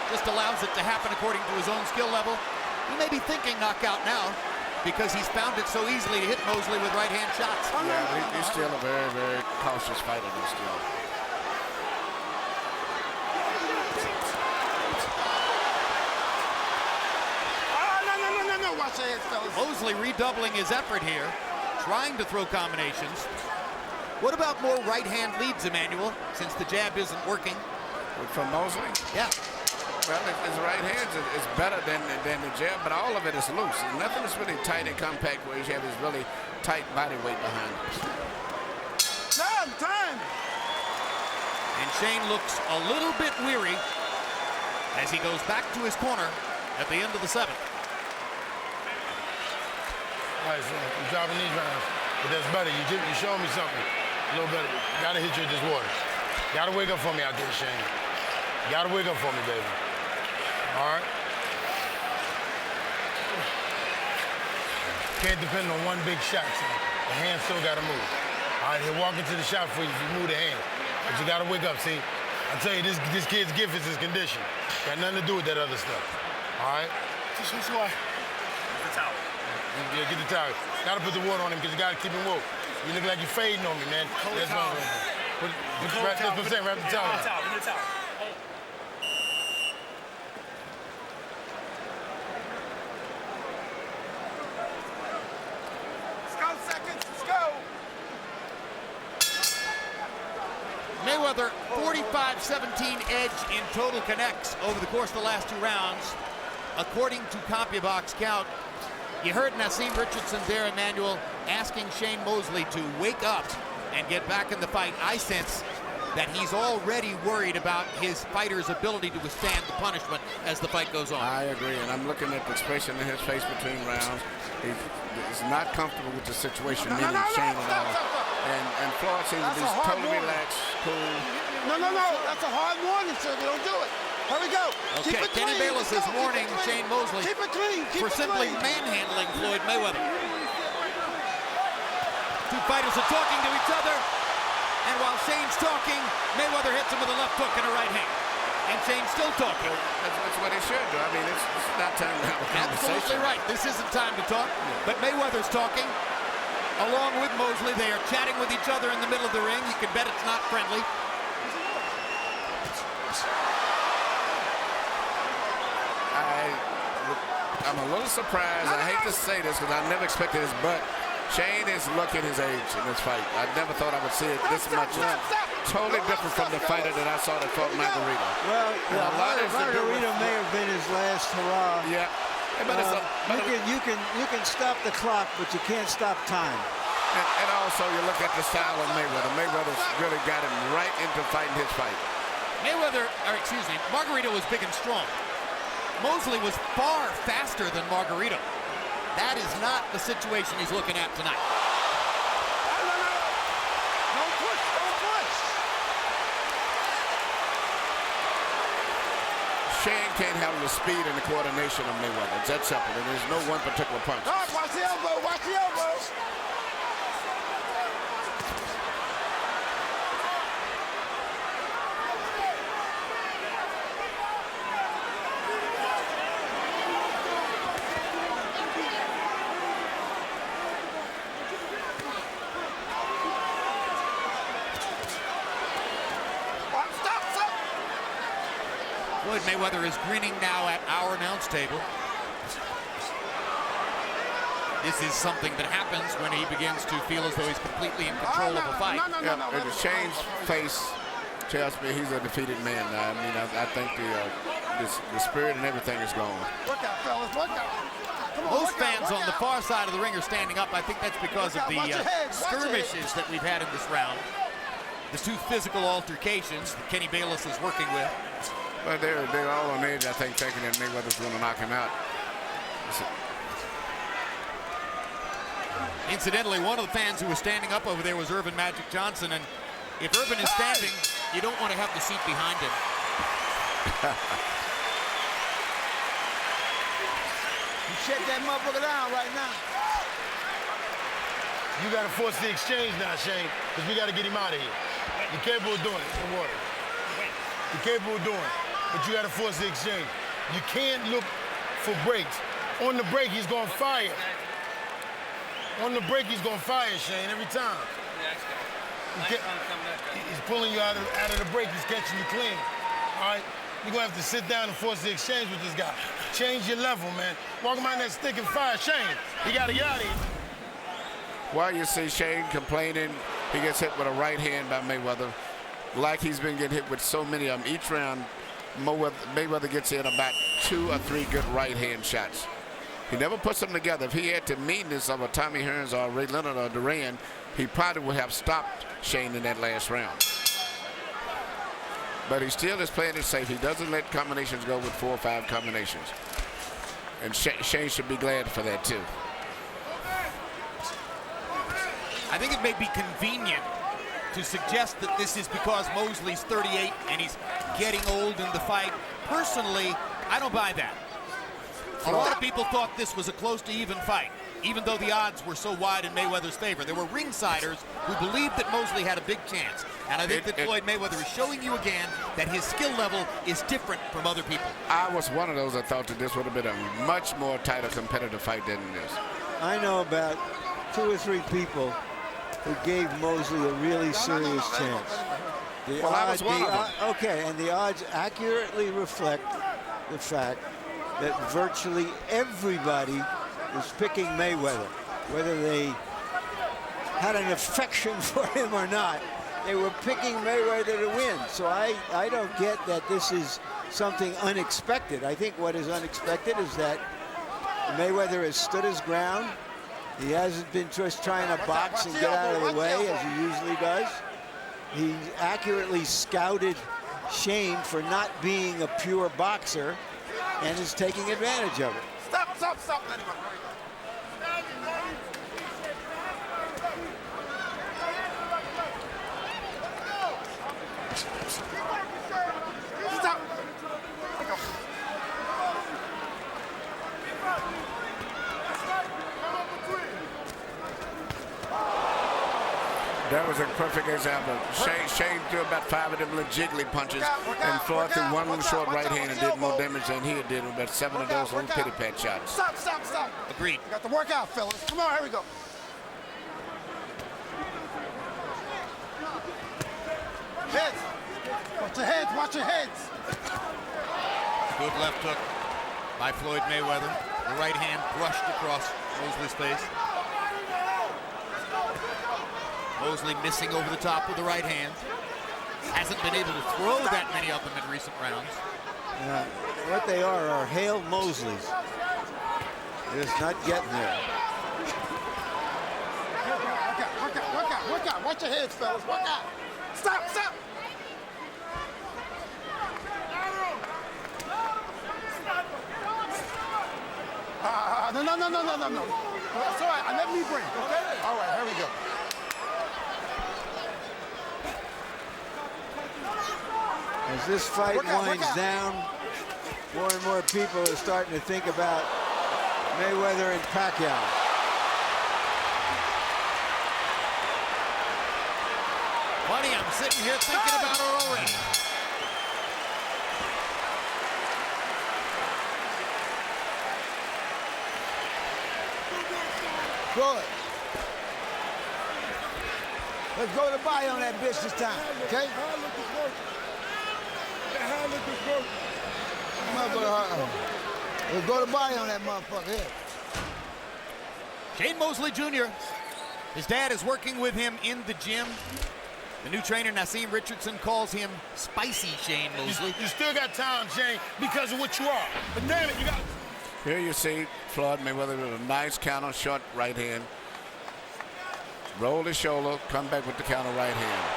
Just allows it to happen according to his own skill level. He may be thinking knockout now, because he's found it so easily to hit Mosley with right-hand shots. Yeah, but he's still a very, very cautious fighter still. No, watch your heads, fellas. Mosley redoubling his effort here, trying to throw combinations. What about more right-hand leads, Emmanuel, since the jab isn't working? From Mosley? Yeah. Well, his right hand is better than the jab, but all of it is loose. Nothing is really tight and compact where you have his really tight body weight behind it. Time! And Shane looks a little bit weary as he goes back to his corner at the end of the 7th. All right, so you're dropping these rounds, but that's better. You showing me something a little better. Gotta hit you with this water. Gotta wake up for me out there, Shane. Gotta wake up for me, baby. All right. Can't depend on one big shot, son. The hand still gotta move. All right, he'll walk into the shot for you if you move the hand. But you gotta wake up, see? I tell you, this kid's gift is his condition. Got nothing to do with that other stuff. All right? This is why. Get the towel. Yeah, get the towel. Gotta put the water on him because you gotta keep him woke. You look like you're fading on me, man. That's what I'm saying. Wrap the towel. Give me the towel. Mayweather, 45-17 edge in total connects over the course of the last 2 rounds. According to CompuBox count, you heard Naseem Richardson there, Emmanuel, asking Shane Mosley to wake up and get back in the fight. I sense that he's already worried about his fighter's ability to withstand the punishment as the fight goes on. I agree, and I'm looking at the expression in his face between rounds. He's not comfortable with the situation, meaning Shane at all. And Floyd seems to be totally relaxed, cool. No. That's a hard warning, sir. They don't do it. Here we go. Okay, Keep it Kenny clean. Bayless is warning Shane Mosley Keep it clean. for simply manhandling Floyd Mayweather. Two fighters are talking to each other, and while Shane's talking, Mayweather hits him with a left hook and a right hand. And Shane's still talking. That's what he should do. I mean, it's not time to have a conversation. Absolutely right. This isn't time to talk. But Mayweather's talking along with Mosley. They are chatting with each other in the middle of the ring. You can bet it's not friendly. I'm a little surprised. I hate to say this because I never expected this, but Shane is looking his age in this fight. I never thought I would see it this much. Totally different from the fighter that I saw that fought Margarito. Well, a lot has to do with- Margarito may have been his last hurrah. Yeah. But You can stop the clock, but you can't stop time. and also you look at the style of Mayweather. Mayweather's really got him right into fighting his fight. Margarito was big and strong. Mosley was far faster than Margarito. That is not the situation he's looking at tonight. Don't push. Shane can't handle the speed and the coordination of Mayweather. It's that simple. And there's no one particular punch. All right, watch the elbow. Watch the elbow. Floyd Mayweather is grinning now at our announce table. This is something that happens when he begins to feel as though he's completely in control of a fight. And Shane's face tells me he's a defeated man. I mean, I think the spirit and everything is gone. Look out, fellas. Look out. Come on, Most fans on the far side of the ring are standing up. I think that's because of the skirmishes that we've had in this round. The two physical altercations that Kenny Bayless is working with. But they're all on edge, I think, thinking that Mayweather's going to knock him out. Incidentally, one of the fans who was standing up over there was Irvin Magic Johnson, and if Irvin is standing, you don't want to have the seat behind him. You shut that motherfucker down right now. You got to force the exchange now, Shane, because we got to get him out of here. You're capable of doing it. In water. You're capable of doing it, but you got to force the exchange. You can't look for breaks. On the break, he's going to fire. On the break, he's going to fire, Shane, every time. He's pulling you out of the break. He's catching you clean. All right? You're going to have to sit down and force the exchange with this guy. Change your level, man. Walk him out that stick and fire. Shane, he got to get out of here. While you see Shane complaining, he gets hit with a right hand by Mayweather. Like he's been getting hit with so many of them. Each round, Mayweather gets in about 2 or 3 good right hand shots. He never puts them together. If he had the meanness of a Tommy Hearns or Ray Leonard or Duran, he probably would have stopped Shane in that last round. But he still is playing it safe. He doesn't let combinations go with 4 or 5 combinations. And Shane should be glad for that, too. I think it may be convenient to suggest that this is because Mosley's 38 and he's getting old in the fight. Personally, I don't buy that. A lot of people thought this was a close to even fight, even though the odds were so wide in Mayweather's favor. There were ringsiders who believed that Mosley had a big chance. And I think that Floyd Mayweather is showing you again that his skill level is different from other people. I was one of those that thought that this would have been a much more tighter competitive fight than this. I know about 2 or 3 people who gave Mosley a really serious chance. I was one of them. Okay, and the odds accurately reflect the fact that virtually everybody is picking Mayweather, whether they had an affection for him or not. They were picking Mayweather to win. So I don't get that this is something unexpected. I think what is unexpected is that Mayweather has stood his ground. He hasn't been just trying to box and get out of the way as he usually does. he accurately scouted Shane for not being a pure boxer and is taking advantage of it. Stop, stop, stop. Stop. That was a perfect example. Shane threw about 5 of them little jiggly punches, and Floyd threw one little short right hand and did more damage than he did with about 7 of those little pity pat shots. Stop, stop, stop. Agreed. You got to work out, fellas. Come on, here we go. Heads. Watch your heads, watch your heads. Good left hook by Floyd Mayweather. The right hand brushed across Mosley's face. Mosley missing over the top with the right hand. Hasn't been able to throw that many of them in recent rounds. What they are Hale Mosleys. Just not getting there. Work out. Watch your heads, fellas. Work out. Stop, stop. No. That's all right. Let me bring. Okay? All right, here we go. As this fight winds down, more and more people are starting to think about Mayweather and Pacquiao. Buddy, I'm sitting here thinking about it already. Good. Let's go to the body on that bitch this time, okay? Let's go to the body on that motherfucker here. Shane Mosley Jr. His dad is working with him in the gym. The new trainer, Naseem Richardson, calls him Spicy Shane Mosley. You still got time, Shane, because of what you are. But damn it, you got... Here you see Floyd Mayweather with a nice counter short right hand. Roll his shoulder, come back with the counter right hand.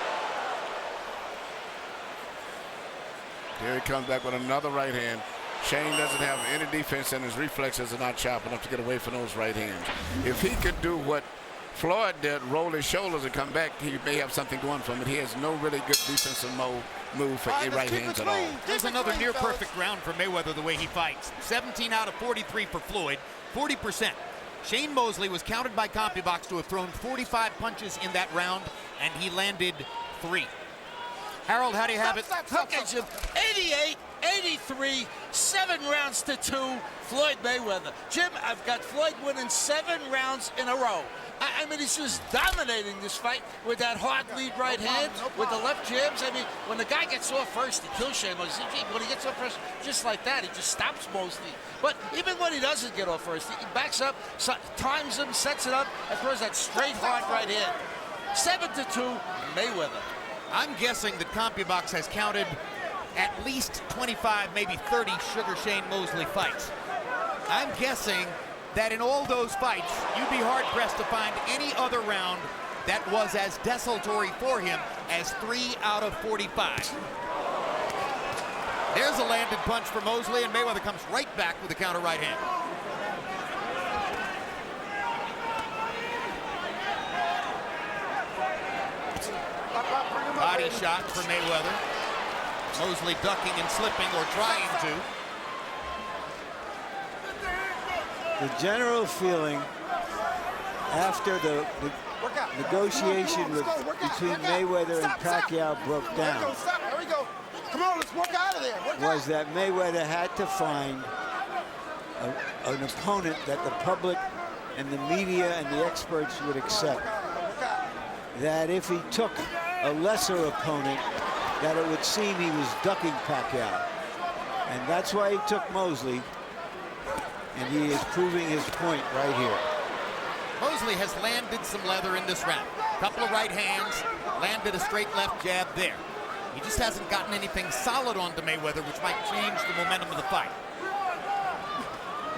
Here he comes back with another right hand. Shane doesn't have any defense and his reflexes are not sharp enough to get away from those right hands. If he could do what Floyd did, roll his shoulders and come back, he may have something going for him. But he has no really good defensive move for right hands at all. There's another near-perfect round for Mayweather the way he fights. 17 out of 43 for Floyd, 40%. Shane Mosley was counted by CompuBox to have thrown 45 punches in that round, and he landed 3. Harold, how do you have it? Okay, Jim. 88, 83, 7 rounds to 2, Floyd Mayweather. Jim, I've got Floyd winning 7 rounds in a row. I mean, he's just dominating this fight with that hard lead right hand, with the left jabs. I mean, when the guy gets off first, he kills Shane Mosley. When he gets off first, just like that, he just stops Mosley. But even when he doesn't get off first, he backs up, times him, sets it up, and throws that straight hard right hand. 7-2, Mayweather. I'm guessing that CompuBox has counted at least 25, maybe 30 Sugar Shane Mosley fights. I'm guessing that in all those fights, you'd be hard-pressed to find any other round that was as desultory for him as 3 out of 45. There's a landed punch for Mosley, and Mayweather comes right back with a counter right hand. Body shot for Mayweather. Mosley ducking and slipping, or trying to. The general feeling after the negotiation between Mayweather and Pacquiao broke down Here we go. Come on, let's work out of there. was that Mayweather had to find an opponent that the public and the media and the experts would accept. That if he took a lesser opponent, that it would seem he was ducking Pacquiao. And that's why he took Mosley. And he is proving his point right here. Mosley has landed some leather in this round. Couple of right hands, landed a straight left jab there. He just hasn't gotten anything solid onto Mayweather, which might change the momentum of the fight.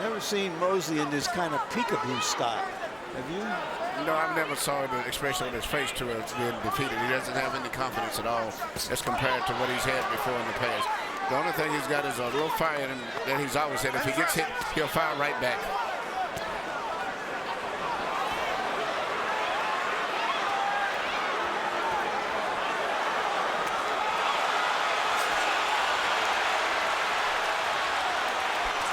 Never seen Mosley in this kind of peekaboo style. Have you? No, I've never saw the expression on his face to have been defeated. He doesn't have any confidence at all as compared to what he's had before in the past. The only thing he's got is a little fire in him that he's always had. If he gets hit, he'll fire right back.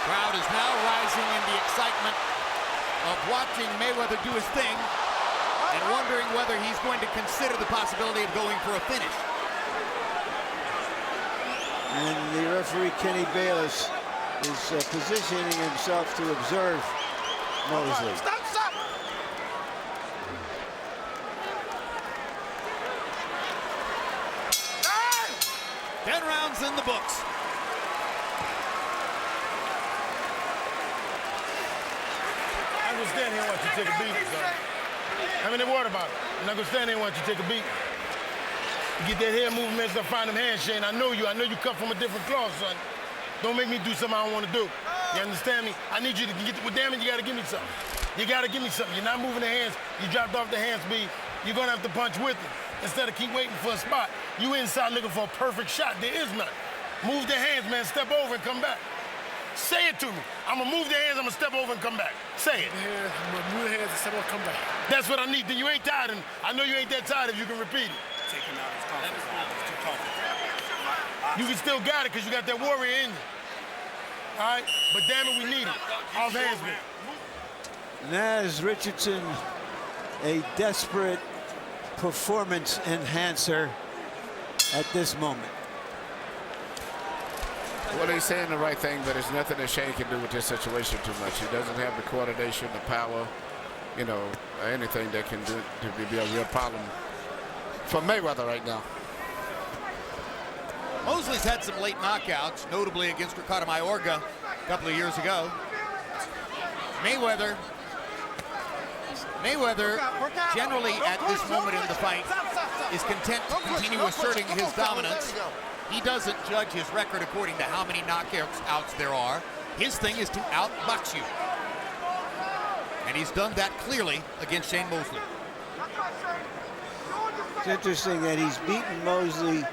Crowd is now rising in the excitement of watching Mayweather do his thing and wondering whether he's going to consider the possibility of going for a finish. And the referee, Kenny Bayless, is positioning himself to observe Mosley. Stop, stop. 10 rounds in the books. I'm gonna stand here and watch you take a beat, son. How many word about it? I'm not gonna stand here and watch you take a beat. You get that head movement, and find them hands, Shane. I know you come from a different cloth, son. Don't make me do something I don't want to do. You understand me? I need you to get, well, damn it, you gotta give me something. You gotta give me something. You're not moving the hands. You dropped off the hand speed. You're gonna have to punch with it. Instead of keep waiting for a spot. You inside looking for a perfect shot. There is none. Move the hands, man. Step over and come back. Say it to me. I'm gonna move the hands, I'm gonna step over and come back. Say it. Yeah, I'm gonna move the hands and step over and come back. That's what I need. Then you ain't tired, and I know you ain't that tired if you can repeat it. Take him out. It's comfortable. It's too comfortable. You can still got it because you got that warrior in you. All right? But damn it, we need it. Off hands, man. Naz Richardson, a desperate performance enhancer at this moment. Well, he's saying the right thing, but there's nothing that Shane can do with this situation too much. He doesn't have the coordination, the power, you know, anything that can do to be a real problem for Mayweather right now. Mosley's had some late knockouts, notably against Ricardo Mayorga a couple of years ago. Mayweather generally at this moment in the fight is content to continue asserting his dominance. He doesn't judge his record according to how many knockouts there are. His thing is to outbox you. And he's done that clearly against Shane Mosley. It's interesting that he's beaten Mosley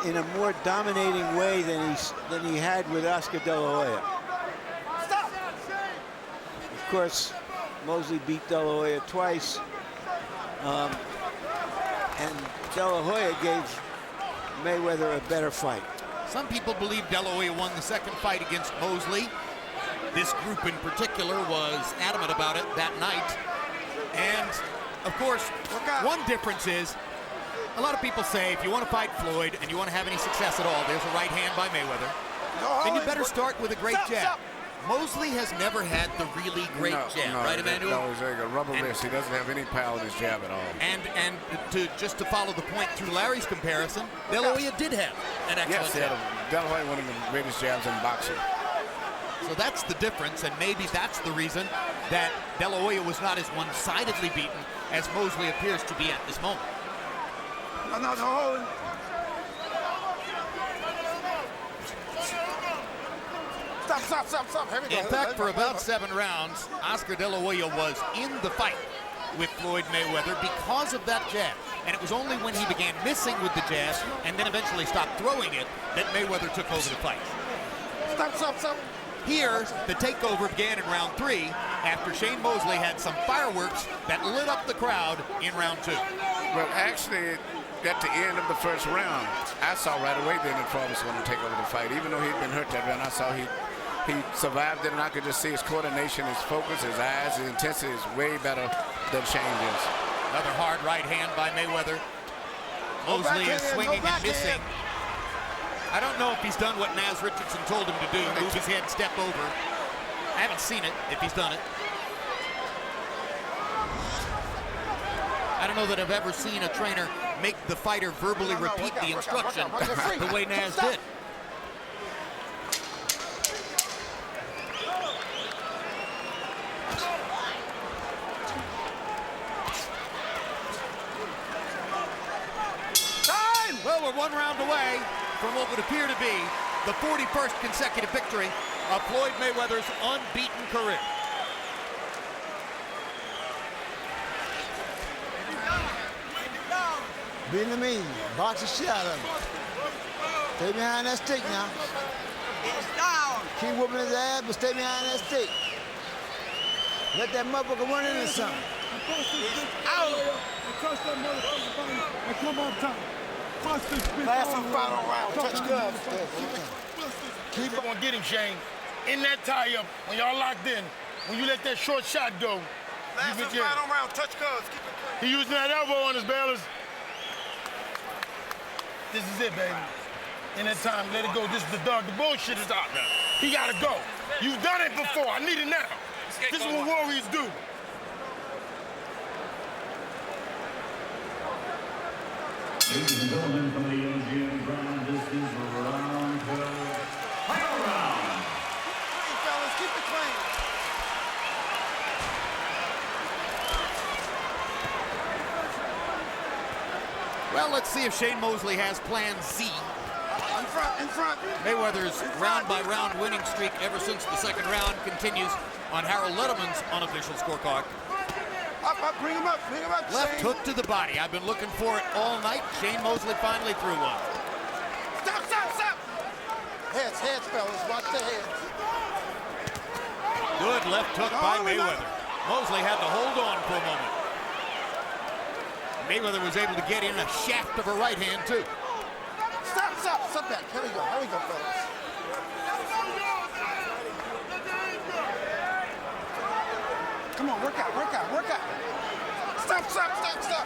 in a more dominating way than he had with Oscar De La Hoya. Of course, Mosley beat De La Hoya twice, and De La Hoya gave Mayweather a better fight. Some people believe De La Hoya won the second fight against Mosley. This group in particular was adamant about it that night. And of course, one difference is, a lot of people say if you want to fight Floyd and you want to have any success at all, there's a right hand by Mayweather, then you better start with a great jab. Mosley has never had the really great jab, right, Emmanuel? No, he's like a rubber wrist. He doesn't have any power with his jab at all. And just to follow the point through Larry's comparison, De La Hoya did have an excellent jab. De La Hoya one of the greatest jabs in boxing. So that's the difference, and maybe that's the reason that De La Hoya was not as one-sidedly beaten as Mosley appears to be at this moment. Stop. Here we go. In fact, for about 7 rounds, Oscar De La Hoya was in the fight with Floyd Mayweather because of that jab. And it was only when he began missing with the jab and then eventually stopped throwing it that Mayweather took over the fight. Stop. Here, the takeover began in round 3 after Shane Mosley had some fireworks that lit up the crowd in round 2. Well, actually, at the end of the first round, I saw right away then that Floyd was going to take over the fight. Even though he'd been hurt that round, I saw he survived it, and I could just see his coordination, his focus, his eyes, his intensity is way better than Shane is. Another hard right hand by Mayweather. Mosley is swinging and missing. I don't know if he's done what Naz Richardson told him to do, move his head, step over. I haven't seen it, if he's done it. I don't know that I've ever seen a trainer make the fighter verbally repeat the instruction the way Naz did. Well, we're 1 round away from what would appear to be the 41st consecutive victory of Floyd Mayweather's unbeaten career. Beating the mean. Box the shit out of him. Stay behind that stick now. It's down. Keep whooping his ass, but stay behind that stick. Let that motherfucker run into something. Out. Last and final round. Touch gloves. Keep on getting Shane. In that tie-up, when y'all locked in, when you let that short shot go, Last and final round. Touch gloves. Keep it clean. he using that elbow on his bailers. This is it, baby. In that time, let it go. This is the dog. The bullshit is out now. He gotta go. You've done it before. I need it now. This is what warriors do. Ladies and gentlemen, from the MGM Grand, this is round 12. Final round. Clean, fellas. Keep it clean. Well, let's see if Shane Mosley has plan Z. In front, in front. Mayweather's round-by-round winning streak ever since the second round continues on Harold Letterman's unofficial scorecard. Up, bring him up, Left Shane. hook to the body. I've been looking for it all night. Shane Mosley finally threw one. Stop. Heads, fellas. Watch the heads. Good left hook by Mayweather. Mosley had to hold on for a moment. Mayweather was able to get in a shaft of a right hand, too. Stop back. Here we go, fellas. Come on, work out. Stop.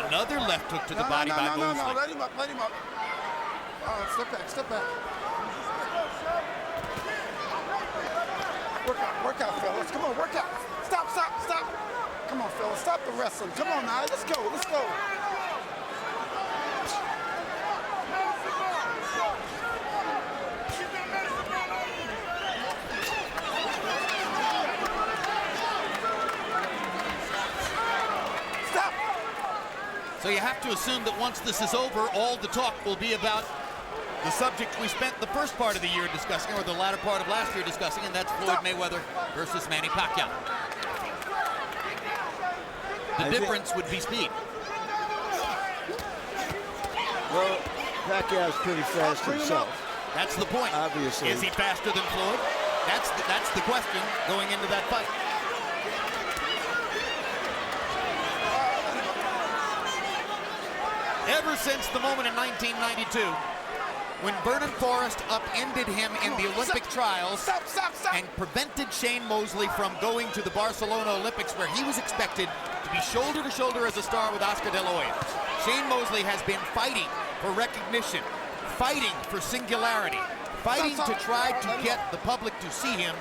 Another left hook to the body by Mosley. No, let him up. Step back. Work out, fellas. Come on, work out. Stop. Come on, fellas. Stop the wrestling. Come on now. Let's go. Stop. So you have to assume that once this is over, all the talk will be about the subject we spent the first part of the year discussing, or the latter part of last year discussing, and that's Floyd Mayweather versus Manny Pacquiao. The difference would be speed. Well, Pacquiao's pretty fast himself. That's the point. Obviously. Is he faster than Floyd? That's the question going into that fight. Ever since the moment in 1992 when Vernon Forrest upended him in the Olympic trials and prevented Shane Mosley from going to the Barcelona Olympics, where he was expected to be shoulder to shoulder as a star with Oscar De La Hoya. Shane Mosley has been fighting for recognition, fighting for singularity, fighting to try to get the public to see him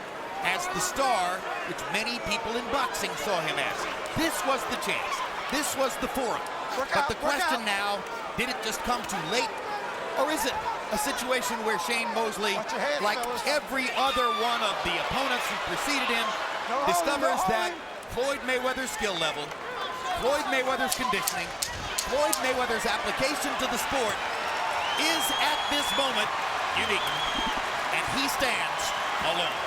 as the star which many people in boxing saw him as. This was the chance. This was the forum. But the question now, did it just come too late? Or is it a situation where Shane Mosley, like every other one of the opponents who preceded him, discovers that Floyd Mayweather's skill level, Floyd Mayweather's conditioning, Floyd Mayweather's application to the sport is at this moment unique. And he stands alone.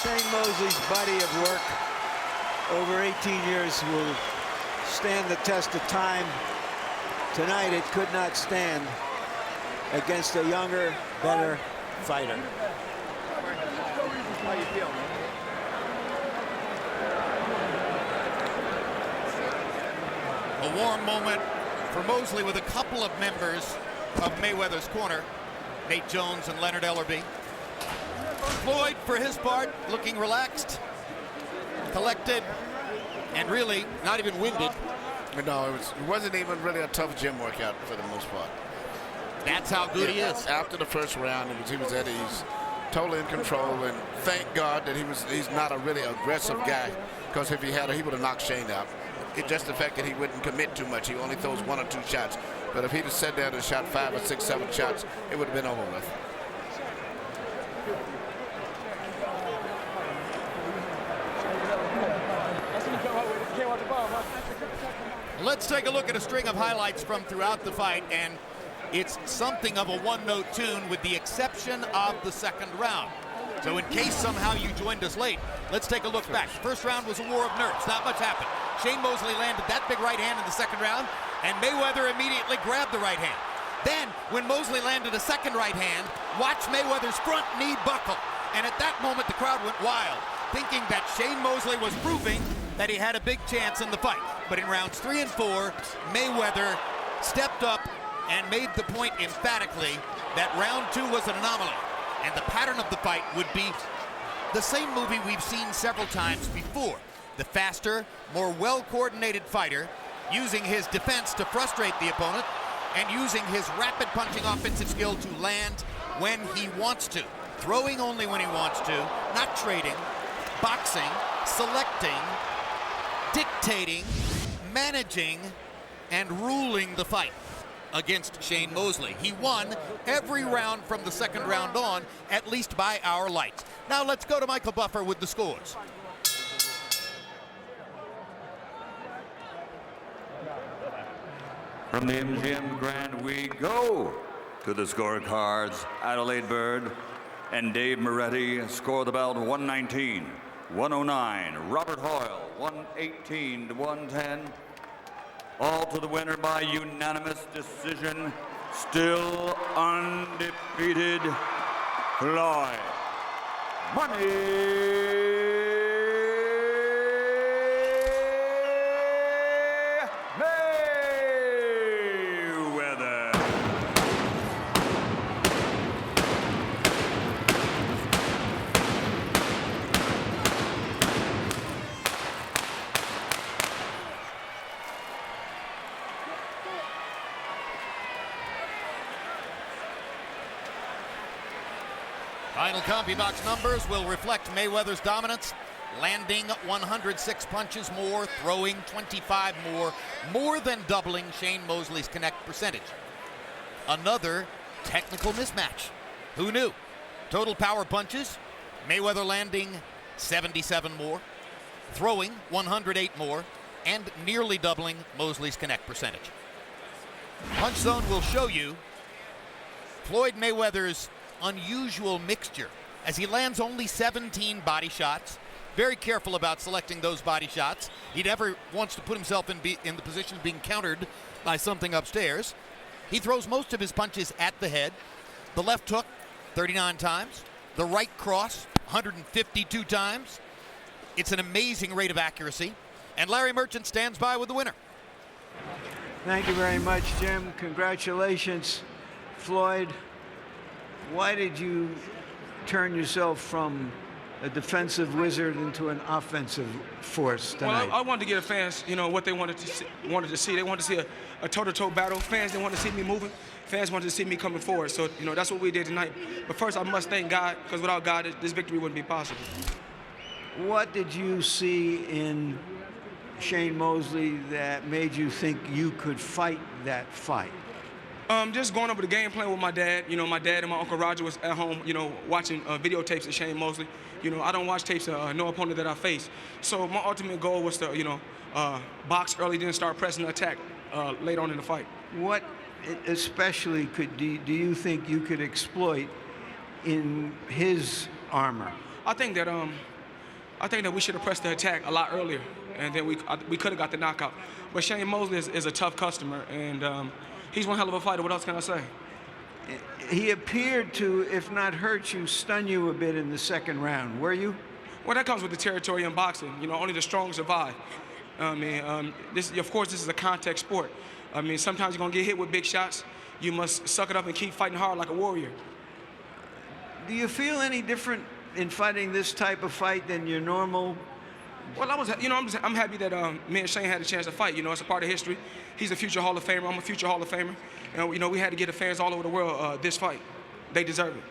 Shane Mosley's body of work over 18 years will stand the test of time. Tonight, it could not stand against a younger, better fighter. How you feel, man? A warm moment for Mosley with a couple of members of Mayweather's corner, Nate Jones and Leonard Ellerby. Floyd, for his part, looking relaxed, collected, and really not even winded. No, it wasn't even really a tough gym workout for the most part. That's how good he is. After the first round, he was at ease, totally in control, and thank God that he's not a really aggressive guy, because if he had, he would have knocked Shane out. It's just the fact that he wouldn't commit too much. He only throws 1 or 2 shots. But if he'd have sat there and shot 5 or 6, 7 shots, it would have been over with. Let's take a look at a string of highlights from throughout the fight, and it's something of a one-note tune with the exception of the second round. So in case somehow you joined us late, let's take a look back. The first round was a war of nerves. Not much happened. Shane Mosley landed that big right hand in the second round, and Mayweather immediately grabbed the right hand. Then, when Mosley landed a second right hand, watch Mayweather's front knee buckle. And at that moment, the crowd went wild, thinking that Shane Mosley was proving that he had a big chance in the fight. But in rounds 3 and 4, Mayweather stepped up and made the point emphatically that round 2 was an anomaly. And the pattern of the fight would be the same movie we've seen several times before. The faster, more well-coordinated fighter using his defense to frustrate the opponent and using his rapid punching offensive skill to land when he wants to. Throwing only when he wants to, not trading, boxing, selecting, dictating, managing, and ruling the fight against Shane Mosley. He won every round from the second round on, at least by our lights. Now let's go to Michael Buffer with the scores. From the MGM Grand, we go to the scorecards. Adelaide Bird and Dave Moretti score the bout 119, 109. Robert Hoyle, 118 to 110. All to the winner by unanimous decision. Still undefeated, Floyd Mayweather. Final CompuBox numbers will reflect Mayweather's dominance, landing 106 punches more, throwing 25 more than doubling Shane Mosley's connect percentage. Another technical mismatch. Who knew? Total power punches, Mayweather landing 77 more, throwing 108 more, and nearly doubling Mosley's connect percentage. Punch Zone will show you Floyd Mayweather's unusual mixture as he lands only 17 body shots. Very careful about selecting those body shots. He never wants to put himself in the position of being countered by something upstairs. He throws most of his punches at the head. The left hook 39 times. The right cross 152 times. It's an amazing rate of accuracy. And Larry Merchant stands by with the winner. Thank you very much, Jim. Congratulations, Floyd. Why did you turn yourself from a defensive wizard into an offensive force tonight? Well, I wanted to give the fans, what they wanted to see. They wanted to see a toe-to-toe battle. Fans didn't want to see me moving. Fans wanted to see me coming forward. So, that's what we did tonight. But first, I must thank God, because without God, this victory wouldn't be possible. What did you see in Shane Mosley that made you think you could fight that fight? Just going over the game plan with my dad. My dad and my Uncle Roger was at home, watching videotapes of Shane Mosley. I don't watch tapes of no opponent that I face. So my ultimate goal was to, box early, then start pressing the attack later on in the fight. What especially do you think you could exploit in his armor? I think that we should have pressed the attack a lot earlier, and then we could have got the knockout. But Shane Mosley is a tough customer, and he's one hell of a fighter. What else can I say? He appeared to, if not hurt you, stun you a bit in the second round. Were you? Well, that comes with the territory in boxing. Only the strong survive. Of course, this is a contact sport. Sometimes you're going to get hit with big shots. You must suck it up and keep fighting hard like a warrior. Do you feel any different in fighting this type of fight than your normal? Well, I'm happy that me and Shane had a chance to fight. It's a part of history. He's a future Hall of Famer. I'm a future Hall of Famer. And, we had to get the fans all over the world this fight. They deserve it.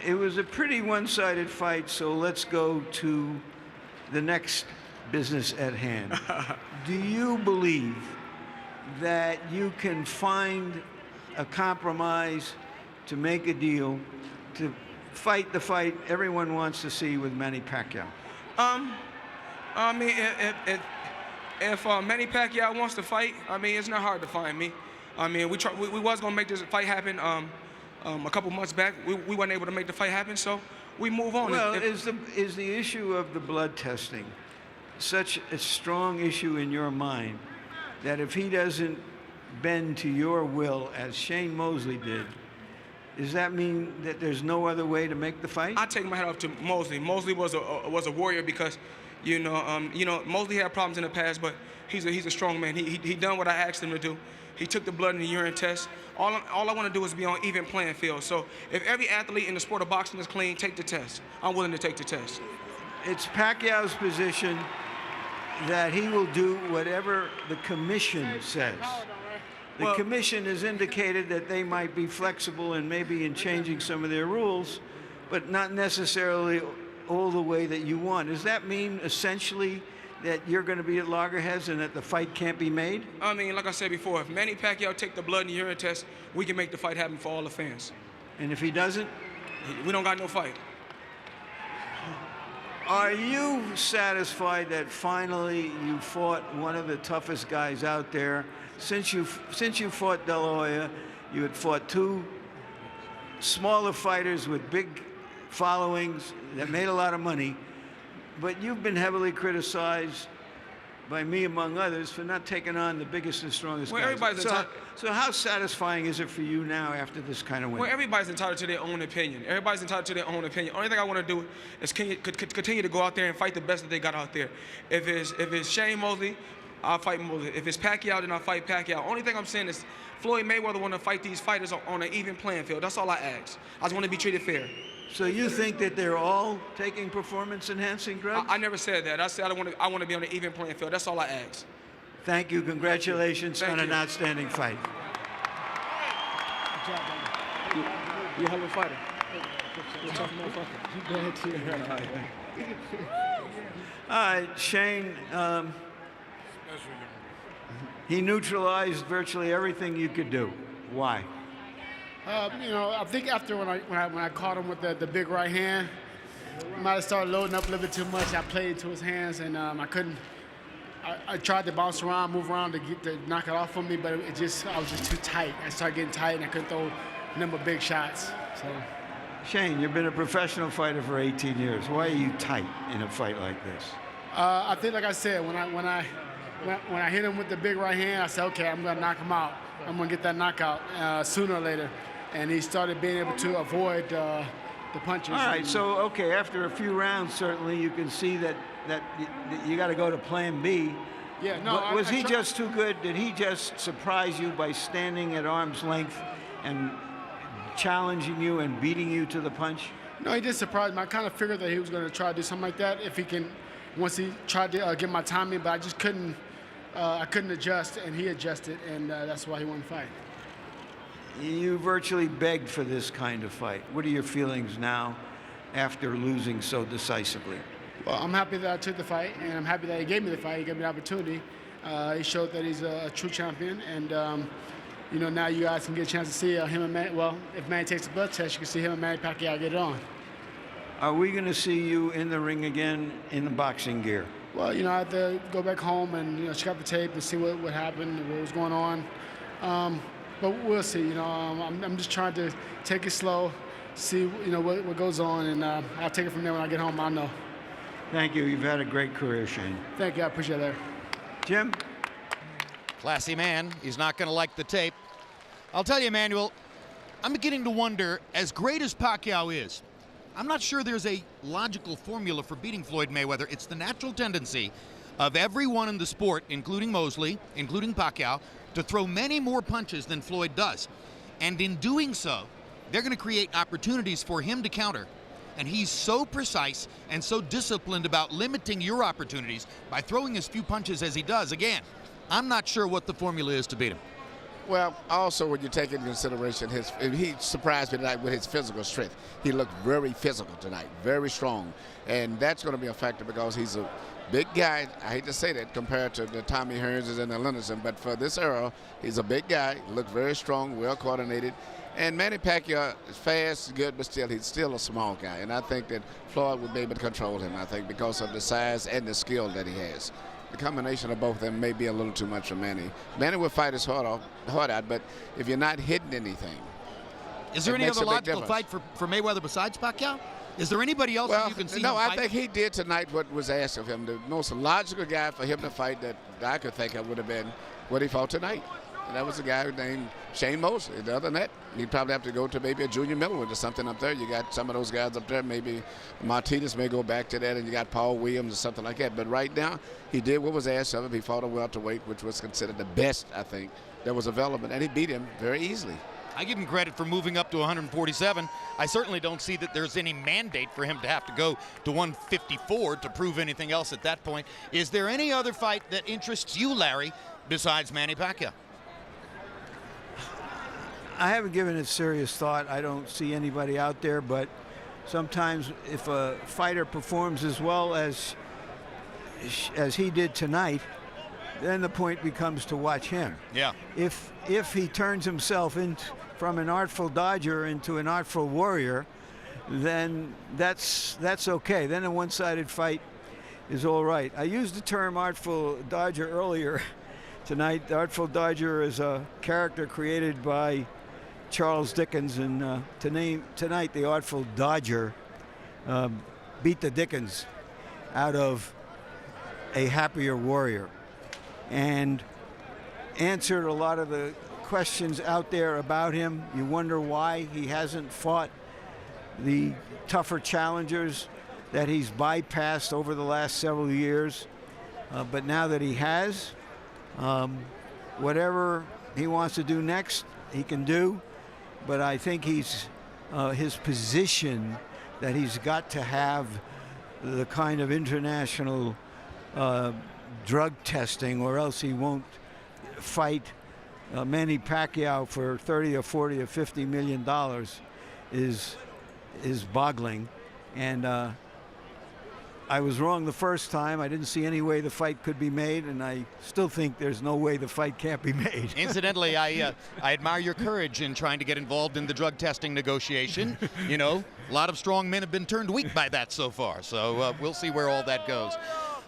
It was a pretty one-sided fight, so let's go to the next business at hand. Do you believe that you can find a compromise to make a deal to fight the fight everyone wants to see with Manny Pacquiao? If Manny Pacquiao wants to fight, it's not hard to find me. I mean, we was gonna make this fight happen a couple months back. We weren't able to make the fight happen, so we move on. Well, is the issue of the blood testing such a strong issue in your mind that if he doesn't bend to your will as Shane Mosley did, does that mean that there's no other way to make the fight? I take my hat off to Mosley. Mosley was a warrior because, Mosley had problems in the past, but he's a strong man. He done what I asked him to do. He took the blood and the urine test. All I want to do is be on even playing field. So if every athlete in the sport of boxing is clean, take the test. I'm willing to take the test. It's Pacquiao's position that he will do whatever the commission says. The commission has indicated that they might be flexible and maybe in changing some of their rules, but not necessarily all the way that you want. Does that mean essentially that you're going to be at loggerheads and that the fight can't be made? I mean, like I said before, if Manny Pacquiao take the blood and urine test, we can make the fight happen for all the fans. And if he doesn't? We don't got no fight. Are you satisfied that finally you fought one of the toughest guys out there? Since you fought De La Hoya, you had fought two smaller fighters with big followings that made a lot of money, but you've been heavily criticized by me, among others, for not taking on the biggest and strongest guys. So how satisfying is it for you now after this kind of win? Well, everybody's entitled to their own opinion. Everybody's entitled to their own opinion. Only thing I want to do is continue to go out there and fight the best that they got out there. If it's Shane Mosley, I'll fight Mosley. If it's Pacquiao, then I'll fight Pacquiao. Only thing I'm saying is Floyd Mayweather want to fight these fighters on an even playing field. That's all I ask. I just want to be treated fair. So you think that they're all taking performance-enhancing drugs? I never said that. I said I want to be on an even playing field. That's all I ask. Thank you. Congratulations on an outstanding fight. You're a hell of a fighter. You're a tough motherfucker. Go ahead, too. All right, Shane. He neutralized virtually everything you could do. Why? I think after when I caught him with the big right hand, I might have started loading up a little bit too much. I played to his hands, and I couldn't. I tried to bounce around, move around to knock it off of me, but I was just too tight. I started getting tight, and I couldn't throw a number of big shots. So. Shane, you've been a professional fighter for 18 years. Why are you tight in a fight like this? I think, like I said, when I hit him with the big right hand, I said, okay, I'm gonna knock him out. I'm gonna get that knockout sooner or later. And he started being able to avoid the punches. All right, so, okay, after a few rounds, certainly you can see that you got to go to plan B. Yeah, no. Was he just too good? Did he just surprise you by standing at arm's length and challenging you and beating you to the punch? No, he did surprise me. I kind of figured that he was going to try to do something like that if he can, once he tried to get my timing, but I just couldn't. I couldn't adjust, and he adjusted, and that's why he won the fight. You virtually begged for this kind of fight. What are your feelings now after losing so decisively? Well, I'm happy that I took the fight, and I'm happy that he gave me the fight. He gave me the opportunity. He showed that he's a true champion, and now you guys can get a chance to see him and Manny. Well, if Manny takes the blood test, you can see him and Manny Pacquiao get it on. Are we going to see you in the ring again in the boxing gear? Well, I have to go back home and check out the tape and see what happened, what was going on. But we'll see. I'm just trying to take it slow, see what goes on, and I'll take it from there when I get home. I'll know. Thank you. You've had a great career, Shane. Thank you. I appreciate that. Jim? Classy man. He's not going to like the tape. I'll tell you, Emmanuel, I'm beginning to wonder, as great as Pacquiao is, I'm not sure there's a logical formula for beating Floyd Mayweather. It's the natural tendency of everyone in the sport, including Mosley, including Pacquiao, to throw many more punches than Floyd does. And in doing so, they're going to create opportunities for him to counter. And he's so precise and so disciplined about limiting your opportunities by throwing as few punches as he does. Again, I'm not sure what the formula is to beat him. Well, also when you take into consideration he surprised me tonight with his physical strength. He looked very physical tonight, very strong. And that's going to be a factor because he's a big guy. I hate to say that compared to the Tommy Hearns and the Lenderson, but for this era, he's a big guy, looked very strong, well coordinated. And Manny Pacquiao is fast, good, but he's still a small guy. And I think that Floyd would be able to control him, I think, because of the size and the skill that he has. the combination of both of them may be a little too much for Manny. Manny will fight his heart out, but if you're not hitting anything, is there any makes other a big logical fight for Mayweather besides Pacquiao? Is there anybody else that you can see? No, him I think he did tonight what was asked of him. The most logical guy for him to fight that I could think of would have been what he fought tonight. And that was a guy named Shane Mosley. Other than that, he'd probably have to go to maybe a junior middleweight or something up there. You got some of those guys up there. Maybe Martinez may go back to that, and you got Paul Williams or something like that. But right now, he did what was asked of him. He fought a welterweight, which was considered the best, I think, that was available. And he beat him very easily. I give him credit for moving up to 147. I certainly don't see that there's any mandate for him to have to go to 154 to prove anything else at that point. Is there any other fight that interests you, Larry, besides Manny Pacquiao? I haven't given it serious thought. I don't see anybody out there, but sometimes if a fighter performs as well as he did tonight, then the point becomes to watch him. Yeah. If he turns himself from an artful dodger into an artful warrior, then that's okay. Then a one-sided fight is all right. I used the term artful dodger earlier tonight. The Artful Dodger is a character created by Charles Dickens, and tonight the Artful Dodger beat the Dickens out of a happier warrior and answered a lot of the questions out there about him. You wonder why he hasn't fought the tougher challengers that he's bypassed over the last several years. But now that he has, whatever he wants to do next, he can do. But I think his position that he's got to have the kind of international drug testing, or else he won't fight Manny Pacquiao for 30 or 40 or 50 million dollars is boggling. And I was wrong the first time. I didn't see any way the fight could be made, and I still think there's no way the fight can't be made. Incidentally, I admire your courage in trying to get involved in the drug testing negotiation. You know, a lot of strong men have been turned weak by that so far, so we'll see where all that goes.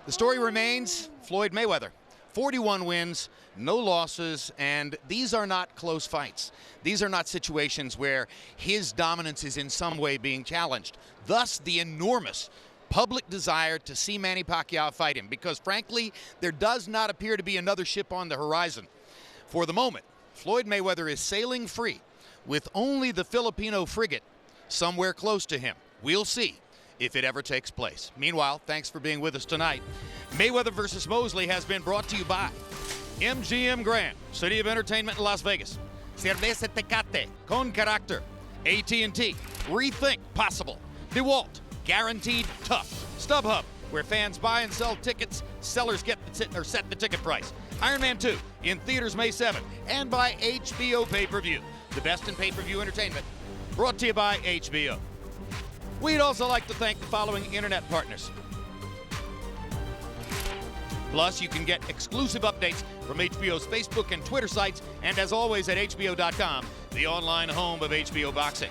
The story remains Floyd Mayweather. 41 wins, no losses, and these are not close fights. These are not situations where his dominance is in some way being challenged. Thus, the enormous public desire to see Manny Pacquiao fight him, because frankly, there does not appear to be another ship on the horizon. For the moment, Floyd Mayweather is sailing free with only the Filipino frigate somewhere close to him. We'll see if it ever takes place. Meanwhile, thanks for being with us tonight. Mayweather versus Mosley has been brought to you by MGM Grand, City of Entertainment in Las Vegas. Cerveza Tecate, con carácter. AT&T, rethink possible. DeWalt, guaranteed tough. StubHub, where fans buy and sell tickets, sellers get set the ticket price. Iron Man 2 in theaters May 7th, and by HBO Pay-Per-View, the best in pay-per-view entertainment, brought to you by HBO. We'd also like to thank the following internet partners. Plus, you can get exclusive updates from HBO's Facebook and Twitter sites, and as always at HBO.com, the online home of HBO Boxing.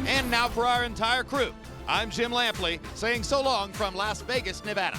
And now for our entire crew, I'm Jim Lampley, saying so long from Las Vegas, Nevada.